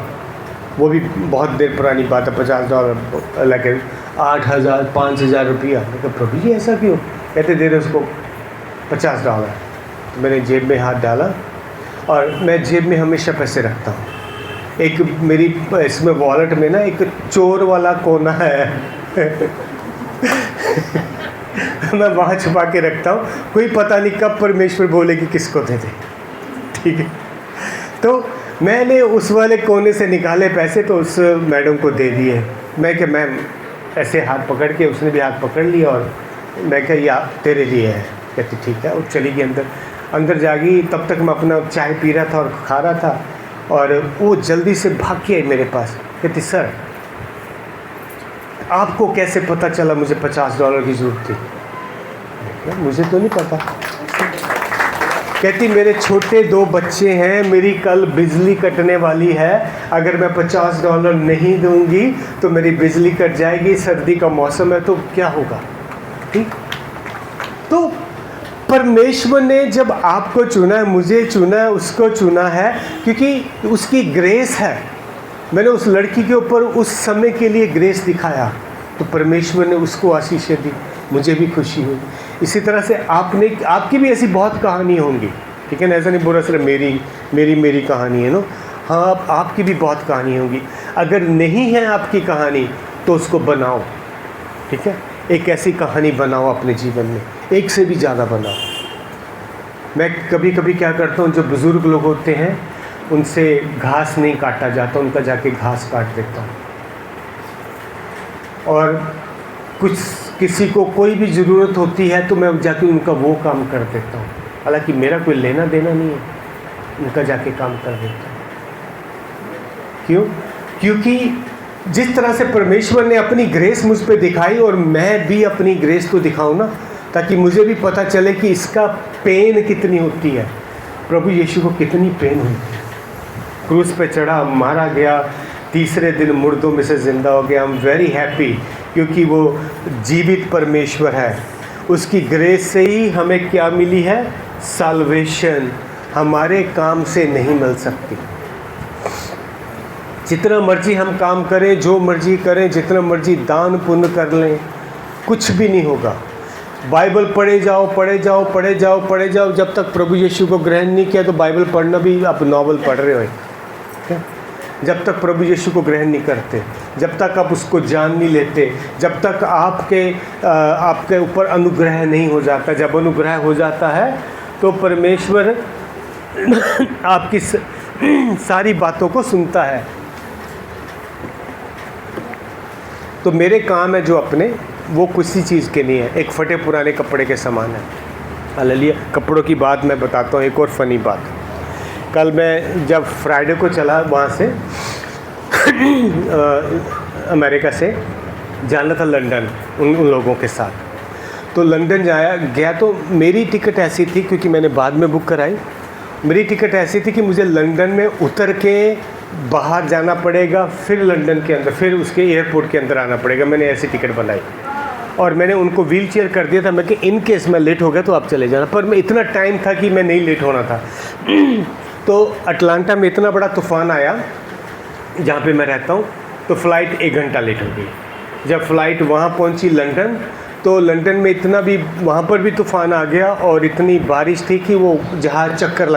वो भी बहुत देर पुरानी बात है, $50 लगे 8,000 5,000 रुपया। मैं कहा प्रभु जी ऐसा क्यों? कहते दे रहे उसको $50। तो मैंने जेब में हाथ डाला, और मैं जेब में हमेशा पैसे रखता हूँ। एक मेरी इसमें वॉलेट में ना एक चोर वाला कोना है मैं वहाँ छुपा के रखता हूँ, कोई पता नहीं कब परमेश्वर बोले कि किसको दे दे, ठीक है। तो मैंने उस वाले कोने से निकाले पैसे, तो उस मैडम को दे दिए। मैं क्या, मैम ऐसे हाथ पकड़ के, उसने भी हाथ पकड़ लिया, और मैं क्या या तेरे लिए है। कहती ठीक है। वो चली गई अंदर जागी। तब तक मैं अपना चाय पी रहा था और खा रहा था, और वो जल्दी से भाग के आई मेरे पास। कहती सर आपको कैसे पता चला मुझे $50 की ज़रूरत थी? मुझे तो नहीं पता। कहती मेरे छोटे 2 बच्चे हैं, मेरी कल बिजली कटने वाली है, अगर मैं $50 नहीं दूंगी तो मेरी बिजली कट जाएगी, सर्दी का मौसम है तो क्या होगा, ठीक। तो परमेश्वर ने जब आपको चुना है, मुझे चुना है, उसको चुना है, क्योंकि उसकी ग्रेस है। मैंने उस लड़की के ऊपर उस समय के लिए ग्रेस दिखाया, तो परमेश्वर ने उसको आशीषें दी, मुझे भी खुशी हुई। इसी तरह से आपकी भी ऐसी बहुत कहानी होंगी, ठीक है ना। ऐसा नहीं बोल रहा सिर्फ मेरी कहानी है ना। हाँ, आपकी भी बहुत कहानी होंगी। अगर नहीं है आपकी कहानी तो उसको बनाओ, ठीक है। एक ऐसी कहानी बनाओ अपने जीवन में, एक से भी ज़्यादा बनाओ। मैं कभी कभी क्या करता हूँ, जो बुज़ुर्ग लोग होते हैं उनसे घास नहीं काटा जाता, उनका जाके घास काट देता हूँ। और किसी को कोई भी ज़रूरत होती है तो मैं जाके उनका वो काम कर देता हूँ, हालांकि मेरा कोई लेना देना नहीं है, उनका जाके काम कर देता हूँ। क्यों? क्योंकि जिस तरह से परमेश्वर ने अपनी ग्रेस मुझ पे दिखाई, और मैं भी अपनी ग्रेस को दिखाऊँ ना, ताकि मुझे भी पता चले कि इसका पेन कितनी होती है। प्रभु यीशु को कितनी पेन हुई थी, क्रूस पे चढ़ा, मारा गया, तीसरे दिन मुर्दों में से ज़िंदा हो गया। आई एम वेरी हैप्पी, क्योंकि वो जीवित परमेश्वर है। उसकी ग्रेस से ही हमें क्या मिली है, साल्वेशन। हमारे काम से नहीं मिल सकती। जितना मर्जी हम काम करें, जो मर्जी करें, जितना मर्जी दान पुण्य कर लें, कुछ भी नहीं होगा। बाइबल पढ़े जाओ, जब तक प्रभु यीशु को ग्रहण नहीं किया तो बाइबल पढ़ना भी आप नॉवल पढ़ रहे हो, ठीक है। जब तक प्रभु यीशु को ग्रहण नहीं करते, जब तक आप उसको जान नहीं लेते, जब तक आपके ऊपर अनुग्रह नहीं हो जाता। जब अनुग्रह हो जाता है तो परमेश्वर आपकी सारी बातों को सुनता है। तो मेरे काम है जो अपने, वो किसी चीज़ के नहीं है, एक फटे पुराने कपड़े के समान है। हालेलुया। कपड़ों की बात मैं बताता हूँ, एक और फ़नी बात। कल मैं जब फ्राइडे को चला वहाँ से अमेरिका से जाना था लंदन उन लोगों के साथ, तो लंदन गया तो मेरी टिकट ऐसी थी, क्योंकि मैंने बाद में बुक कराई, मेरी टिकट ऐसी थी कि मुझे लंदन में उतर के बाहर जाना पड़ेगा, फिर लंदन के अंदर, फिर उसके एयरपोर्ट के अंदर आना पड़ेगा। मैंने ऐसी टिकट बनाई और मैंने उनको व्हील चेयर कर दिया था। मैं कि इन केस मैं लेट हो गया तो आप चले जाना, पर मैं इतना टाइम था कि मैं नहीं लेट होना था। तो अटलांटा में इतना बड़ा तूफ़ान आया जहाँ पे मैं रहता हूँ, तो फ़्लाइट 1 घंटा लेट हो गई। जब फ़्लाइट वहाँ पहुँची लंदन, तो लंदन में इतना भी, वहाँ पर भी तूफ़ान आ गया और इतनी बारिश थी कि वो जहाज़ चक्कर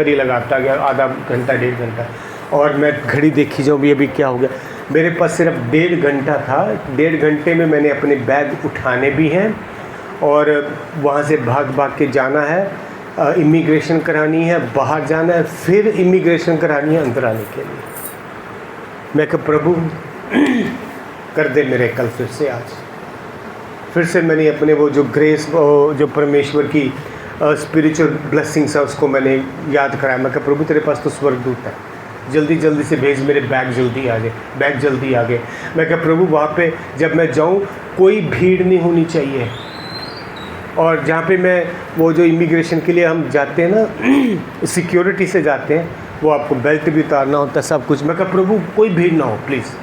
ही लगाता गया आधा घंटा 1.5 घंटा। और मैं घड़ी देखी जाऊँ भी अभी क्या हो गया। मेरे पास सिर्फ 1.5 घंटा था। 1.5 घंटे में मैंने अपने बैग उठाने भी हैं और वहाँ से भाग के जाना है, इमिग्रेशन करानी है, बाहर जाना है, फिर इमिग्रेशन करानी है अंदर आने के लिए। मैं कहा प्रभु कर दे मेरे कल फिर से मैंने अपने वो जो ग्रेस, जो परमेश्वर की स्पिरिचुअल ब्लेसिंग्स है, उसको मैंने याद कराया। मैं कहा प्रभु तेरे पास तो स्वर्गदूत है, जल्दी से भेज, मेरे बैग जल्दी आ गए। मैं कहा प्रभु वहाँ पे जब मैं जाऊँ कोई भीड़ नहीं होनी चाहिए, और जहाँ पे मैं वो जो इमिग्रेशन के लिए हम जाते हैं ना, सिक्योरिटी से जाते हैं, वो आपको बेल्ट भी उतारना होता है, सब कुछ। मैं कहा प्रभु कोई भीड़ ना हो प्लीज़।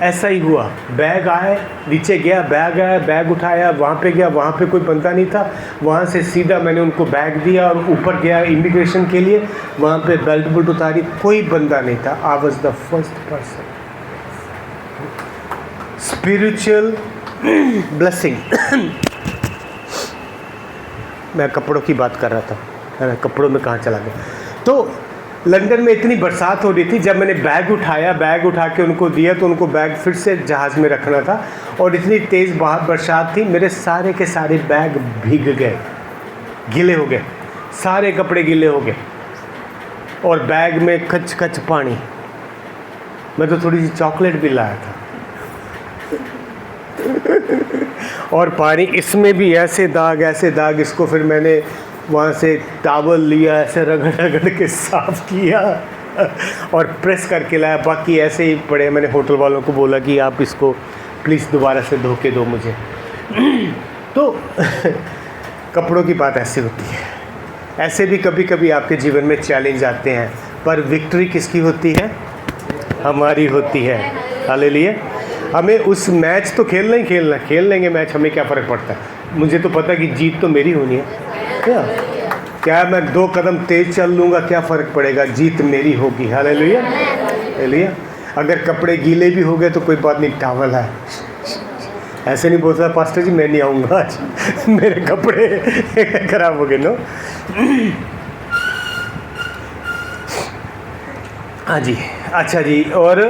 ऐसा ही हुआ। बैग आए, नीचे गया, बैग उठाया, वहाँ पे गया, वहाँ पे कोई बंदा नहीं था। वहाँ से सीधा मैंने उनको बैग दिया और ऊपर गया इमिग्रेशन के लिए, वहाँ पे बेल्ट उतारी, कोई बंदा नहीं था। I was the first person. Spiritual blessing. मैं कपड़ों की बात कर रहा था, कपड़ों में कहाँ चला गया। तो लंदन में इतनी बरसात हो रही थी, जब मैंने बैग उठा के उनको दिया तो उनको बैग फिर से जहाज़ में रखना था, और इतनी तेज़ बरसात थी, मेरे सारे के सारे बैग भीग गए, गीले हो गए, सारे कपड़े गीले हो गए, और बैग में कच पानी। मैं तो थोड़ी सी चॉकलेट भी लाया था और पानी, इसमें भी ऐसे दाग। इसको फिर मैंने वहाँ से टावल लिया, ऐसे रगड़ के साफ़ किया और प्रेस करके लाया। बाकी ऐसे ही पड़े। मैंने होटल वालों को बोला कि आप इसको प्लीज़ दोबारा से धो के दो मुझे। तो कपड़ों की बात ऐसी होती है। ऐसे भी कभी कभी आपके जीवन में चैलेंज आते हैं, पर विक्ट्री किसकी होती है? हमारी होती है। हालेलुया। हमें उस मैच तो खेलना ही खेलना, खेल लेंगे मैच, हमें क्या फ़र्क पड़ता है। मुझे तो पता कि जीत तो मेरी होनी है। क्या मैं 2 कदम तेज़ चल लूँगा, क्या फ़र्क पड़ेगा, जीत मेरी होगी। हालेलुया। हालेलुया। अगर कपड़े गीले भी हो गए तो कोई बात नहीं, टावल है। ऐसे नहीं बोलता पास्टर जी मैं नहीं आऊँगा आज, मेरे कपड़े खराब हो गए। नो, हाँ जी, अच्छा जी। और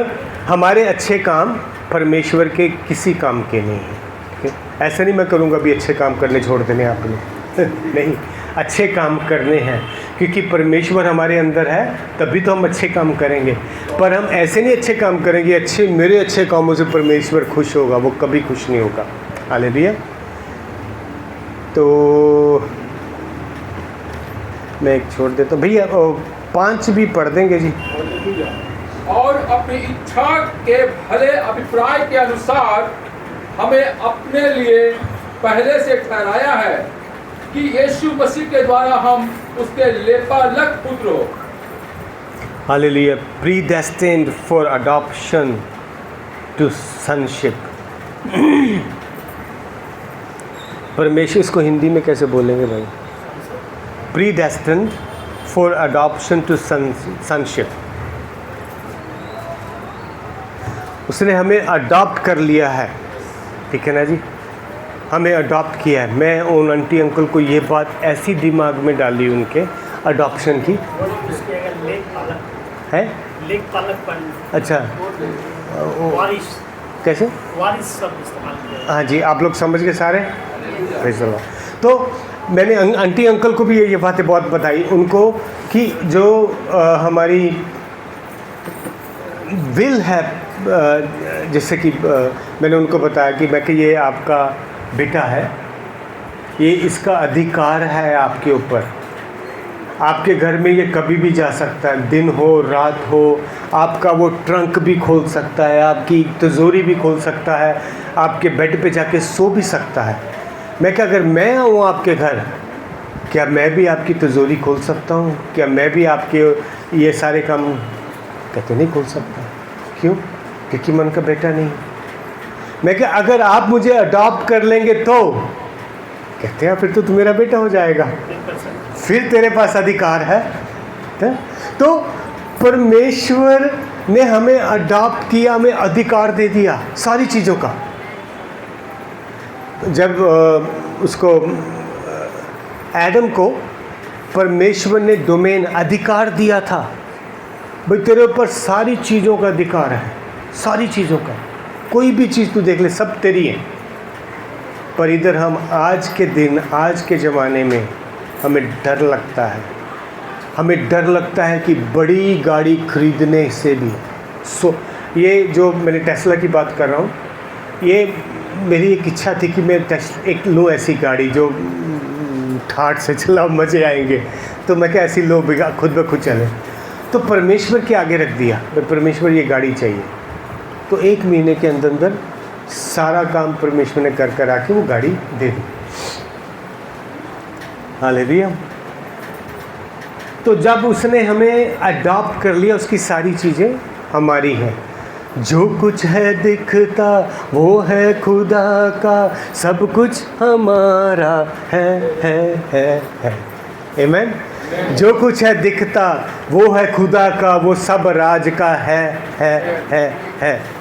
हमारे अच्छे काम परमेश्वर के किसी काम के नहीं हैं। ऐसा नहीं मैं करूँगा भी अच्छे काम करने छोड़ देने आपने नहीं, अच्छे काम करने हैं, क्योंकि परमेश्वर हमारे अंदर है, तभी तो हम अच्छे काम करेंगे। पर हम ऐसे नहीं अच्छे काम करेंगे, मेरे अच्छे कामों से परमेश्वर खुश होगा, वो कभी खुश नहीं होगा। हालेलुया। तो मैं एक छोड़ देता हूँ भैया, 5 भी पढ़ देंगे जी। और अपनी इच्छा के भले अभिप्राय के अनुसार हमें अपने लिए पहले से ठहराया है कि यीशु मसीह के द्वारा हम उसके लेपालक पुत्र हो। हालेलुया। Predestined for adoption to sonship. परमेश्वर, इसको हिंदी में कैसे बोलेंगे भाई? Predestined for adoption to sonship. उसने हमें अडॉप्ट कर लिया है, ठीक है ना जी, हमें अडॉप्ट किया है। मैं उन आंटी अंकल को ये बात ऐसी दिमाग में डाली उनके अडॉप्शन की है। लेक पालक, अच्छा, वारिस, कैसे? वारिस शब्द इस्तेमाल किया। हाँ जी, आप लोग समझ गए सारे। तो मैंने आंटी अंकल को भी ये बातें बहुत बताई उनको कि जो हमारी विल है, जैसे कि मैंने उनको बताया कि ये आपका बेटा है, ये इसका अधिकार है आपके ऊपर, आपके घर में ये कभी भी जा सकता है, दिन हो रात हो, आपका वो ट्रंक भी खोल सकता है, आपकी तिजोरी भी खोल सकता है, आपके बेड पे जाके सो भी सकता है। मैं क्या, अगर मैं आऊँ आपके घर, क्या मैं भी आपकी तिजोरी खोल सकता हूँ? क्या मैं भी आपके ये सारे काम? कहते नहीं खोल सकता। क्यों? क्योंकि मैं उनका बेटा नहीं। मैं क्या, अगर आप मुझे अडॉप्ट कर लेंगे तो? कहते हैं फिर तो तू मेरा बेटा हो जाएगा, फिर तेरे पास अधिकार है। तो परमेश्वर ने हमें अडॉप्ट किया, हमें अधिकार दे दिया सारी चीज़ों का। जब उसको एडम को परमेश्वर ने डोमेन अधिकार दिया था, भाई तेरे ऊपर सारी चीज़ों का अधिकार है, सारी चीज़ों का, कोई भी चीज़ तू देख ले, सब तेरी है। पर इधर हम आज के दिन, आज के ज़माने में हमें डर लगता है, हमें डर लगता है कि बड़ी गाड़ी खरीदने से भी ये जो मैंने टेस्ला की बात कर रहा हूँ, ये मेरी एक इच्छा थी कि मैं एक लूँ ऐसी गाड़ी जो ठाठ से चलाओ, मज़े आएंगे। तो मैं क्या ऐसी लो, खुद ब खुद चले। तो परमेश्वर के आगे रख दिया, परमेश्वर ये गाड़ी चाहिए। तो 1 महीने के अंदर अंदर सारा काम परमेश्वर ने कर आके वो गाड़ी दे दी। हालेलुया। तो जब उसने हमें अडॉप्ट कर लिया, उसकी सारी चीज़ें हमारी हैं। जो कुछ है दिखता वो है खुदा का, सब कुछ हमारा है। आमीन। जो कुछ है दिखता वो है खुदा का, वो सब राज का है।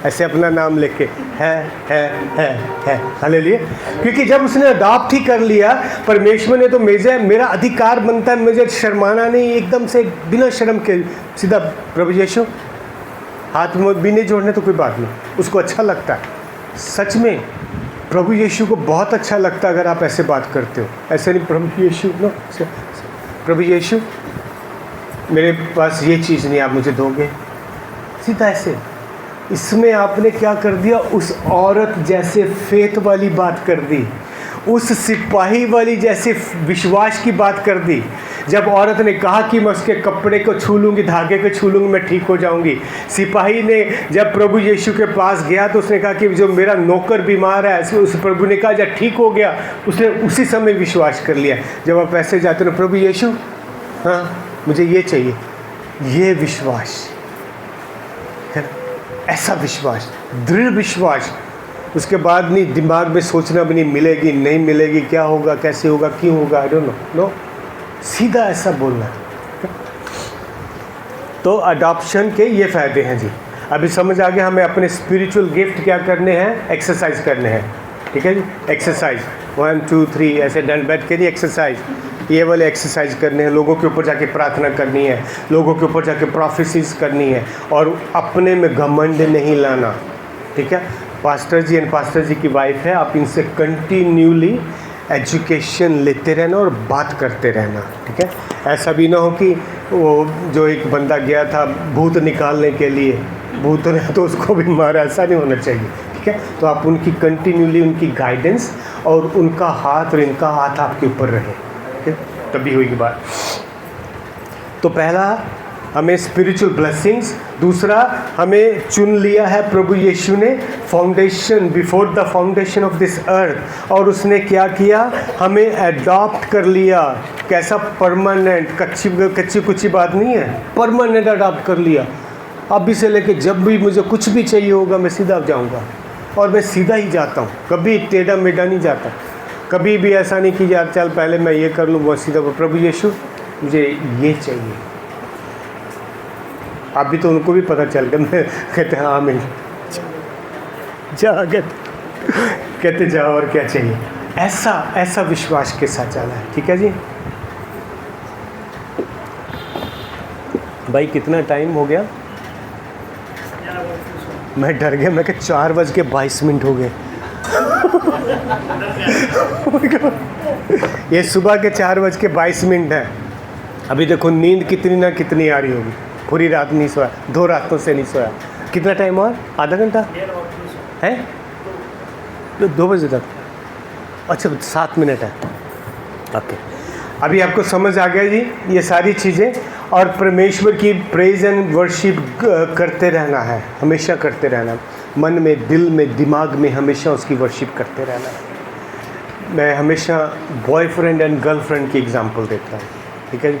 ऐसे अपना नाम लेके है। हालेलुया। क्योंकि जब उसने अडॉप्ट ही कर लिया परमेश्वर ने, तो मेरा अधिकार बनता है, मुझे शर्माना नहीं, एकदम से बिना शर्म के सीधा प्रभु यीशु, हाथ में भी नहीं जोड़ने तो कोई बात नहीं, उसको अच्छा लगता है। सच में प्रभु यीशु को बहुत अच्छा लगता है अगर आप ऐसे बात करते हो। ऐसे नहीं, प्रभु यीशु नो, प्रभु यीशु मेरे पास ये चीज़ नहीं, आप मुझे दोगे? सीधा ऐसे। इसमें आपने क्या कर दिया, उस औरत जैसे फेथ वाली बात कर दी, उस सिपाही वाली जैसे विश्वास की बात कर दी। जब औरत ने कहा कि मैं उसके कपड़े को छू लूँगी, धागे को छू लूँगी, मैं ठीक हो जाऊँगी। सिपाही ने जब प्रभु यीशु के पास गया तो उसने कहा कि जो मेरा नौकर बीमार है, उस प्रभु ने कहा जब ठीक हो गया, उसने उसी समय विश्वास कर लिया। जब आप ऐसे जाते हो, प्रभु यीशु हाँ मुझे ये चाहिए, ये विश्वास है, ऐसा विश्वास, दृढ़ विश्वास। उसके बाद नहीं दिमाग में सोचना भी नहीं, मिलेगी नहीं मिलेगी, क्या होगा, कैसे होगा, क्यों होगा, आई डोंट नो, सीधा ऐसा बोलना। तो अडॉप्शन के ये फ़ायदे हैं जी। अभी समझ आ गया हमें अपने स्पिरिचुअल गिफ्ट क्या करने हैं, एक्सरसाइज करने हैं। ठीक है जी, एक्सरसाइज 1 2 3 ऐसे डंड बैठ के नहीं, एक्सरसाइज, ये वाले एक्सरसाइज करने हैं। लोगों के ऊपर जाके प्रार्थना करनी है, लोगों के ऊपर जाके प्रोफेसीज करनी है, और अपने में घमंड नहीं लाना। ठीक है, पास्टर जी एंड पास्टर जी की वाइफ है, आप इनसे कंटिन्यूली एजुकेशन लेते रहना और बात करते रहना। ठीक है, ऐसा भी ना हो कि वो जो एक बंदा गया था भूत निकालने के लिए, भूत ने तो उसको भी मारा, ऐसा नहीं होना चाहिए। ठीक है, तो आप उनकी कंटिन्यूली उनकी गाइडेंस और उनका हाथ और इनका हाथ आपके ऊपर रहे, ठीक है, तभी होगी बात। तो पहला हमें स्पिरिचुअल ब्लेसिंग्स, दूसरा हमें चुन लिया है प्रभु यीशु ने foundation, before the foundation of this earth, और उसने क्या किया, हमें एडॉप्ट कर लिया। कैसा? परमानेंट, कच्ची कुछ बात नहीं है, परमानेंट अडॉप्ट कर लिया। अभी से लेके जब भी मुझे कुछ भी चाहिए होगा मैं सीधा जाऊंगा, और मैं सीधा ही जाता हूँ, कभी टेढ़ा मेढ़ा नहीं जाता। कभी भी ऐसा नहीं कि यार चल पहले मैं ये कर लूँ, वो सीधा, प्रभु यीशु मुझे ये चाहिए। अभी तो उनको भी पता चल गया, मैं कहते हैं हाँ मिल जा, कहते जाओ और क्या चाहिए। ऐसा विश्वास के साथ चला है। ठीक है जी, भाई कितना टाइम हो गया? मैं डर गया, मैं कहा 4:22 हो गए। ये सुबह के 4:22 है। अभी देखो नींद कितनी ना कितनी आ रही होगी, पूरी रात नहीं सोया, 2 रातों से नहीं सोया। कितना टाइम और आधा घंटा है, 2 बजे तक। अच्छा 7 मिनट है, ओके। अभी आपको समझ आ गया जी ये सारी चीज़ें। और परमेश्वर की प्रेज एंड वर्शिप करते रहना है, हमेशा करते रहना, मन में, दिल में, दिमाग में हमेशा उसकी वर्शिप करते रहना है। मैं हमेशा बॉयफ्रेंड एंड गर्लफ्रेंड की एग्जांपल देता हूँ, ठीक है।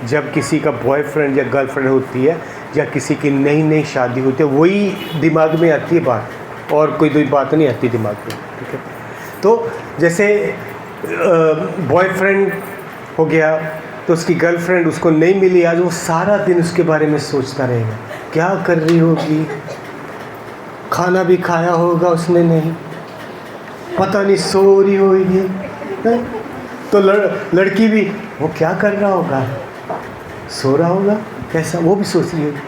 जब किसी का बॉयफ्रेंड या गर्लफ्रेंड होती है या किसी की नई नई शादी होती है, वही दिमाग में आती है बात, और कोई बात नहीं आती दिमाग में, ठीक है। तो जैसे बॉयफ्रेंड हो गया तो उसकी गर्लफ्रेंड उसको नहीं मिली आज, वो सारा दिन उसके बारे में सोचता रहेगा, क्या कर रही होगी, खाना भी खाया होगा उसने नहीं, पता नहीं सो रही होगी, तो लड़की भी वो क्या कर रहा होगा, सो रहा होगा कैसा, वो भी सोच रही होगी।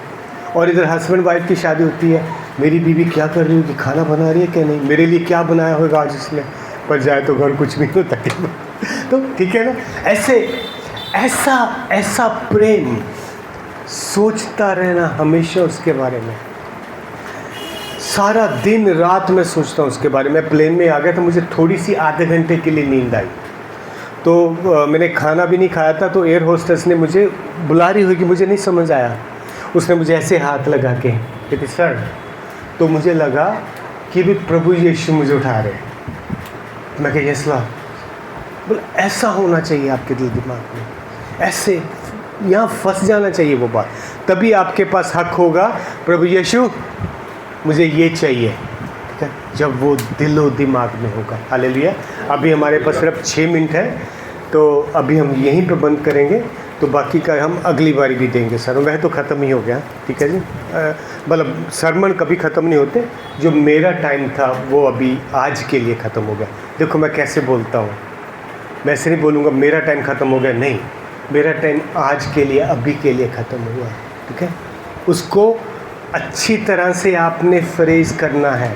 और इधर हस्बैंड वाइफ की शादी होती है, मेरी बीवी क्या कर रही होगी, खाना बना रही है क्या नहीं, मेरे लिए क्या बनाया होगा आज उसने, पर जाए तो घर कुछ भी होता है। तो ठीक है ना, ऐसा प्रेम, सोचता रहना हमेशा उसके बारे में, सारा दिन रात में सोचता हूँ उसके बारे में। प्लेन में आ गया तो मुझे थोड़ी सी आधे घंटे के लिए नींद आई, तो मैंने खाना भी नहीं खाया था, तो एयर होस्टेस ने मुझे बुला रही हुई कि मुझे नहीं समझ आया, उसने मुझे ऐसे हाथ लगा के कहती सर, तो मुझे लगा कि भी प्रभु यीशु मुझे उठा रहे। मैं कह यस लॉर्ड। बोले ऐसा होना चाहिए आपके दिल दिमाग में, ऐसे यहाँ फंस जाना चाहिए वो बात, तभी आपके पास हक होगा, प्रभु यीशु मुझे ये चाहिए, ठीक है, जब वो दिलो दिमाग में होगा। हालेलुया। अभी हमारे पास सिर्फ 6 मिनट है, तो अभी हम यहीं पर बंद करेंगे, तो बाकी का हम अगली बारी भी देंगे। सर वह तो ख़त्म ही हो गया, ठीक है जी। मतलब सरमन कभी ख़त्म नहीं होते, जो मेरा टाइम था वो अभी आज के लिए ख़त्म हो गया। देखो मैं कैसे बोलता हूँ, मैं ऐसे नहीं बोलूँगा मेरा टाइम ख़त्म हो गया, नहीं, मेरा टाइम आज के लिए, अभी के लिए ख़त्म हुआ, ठीक है। उसको अच्छी तरह से आपने फ्रेज करना है।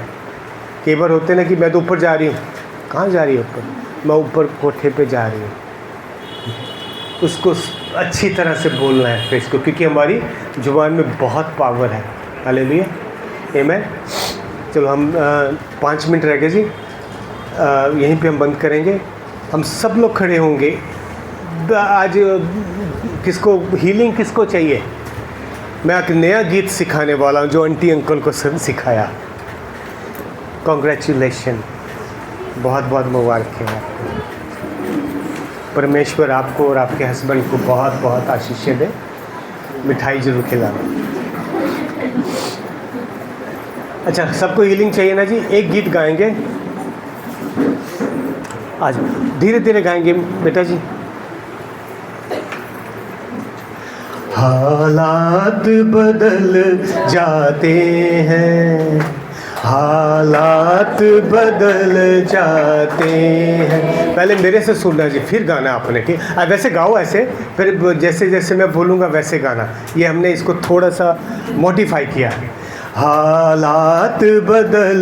कई बार होते ना कि मैं तो ऊपर जा रही हूँ, कहाँ जा रही है ऊपर, मैं ऊपर कोठे पे जा रही हूँ, उसको अच्छी तरह से बोलना है फ्रेज को, क्योंकि हमारी जुबान में बहुत पावर है। हालेलुया, आमीन। चलो हम 5 मिनट रह गए जी, यहीं पे हम बंद करेंगे। हम सब लोग खड़े होंगे। आज किसको हीलिंग किसको चाहिए, मैं एक नया गीत सिखाने वाला हूँ जो आंटी अंकल को सिखाया। कॉन्ग्रेचुलेशन, बहुत बहुत मुबारक है आपको। परमेश्वर आपको और आपके हस्बैंड को बहुत बहुत आशीषें दे। मिठाई जरूर खिलाना। अच्छा, सबको हीलिंग चाहिए ना जी। एक गीत गाएंगे आज, धीरे धीरे गाएंगे बेटा जी। हालात बदल जाते हैं, हालात बदल जाते हैं। पहले मेरे से सुनना जी, फिर गाना आपने, ठीक। वैसे गाओ ऐसे, फिर जैसे जैसे मैं बोलूँगा वैसे गाना। ये हमने इसको थोड़ा सा मॉडिफाई किया। हालात बदल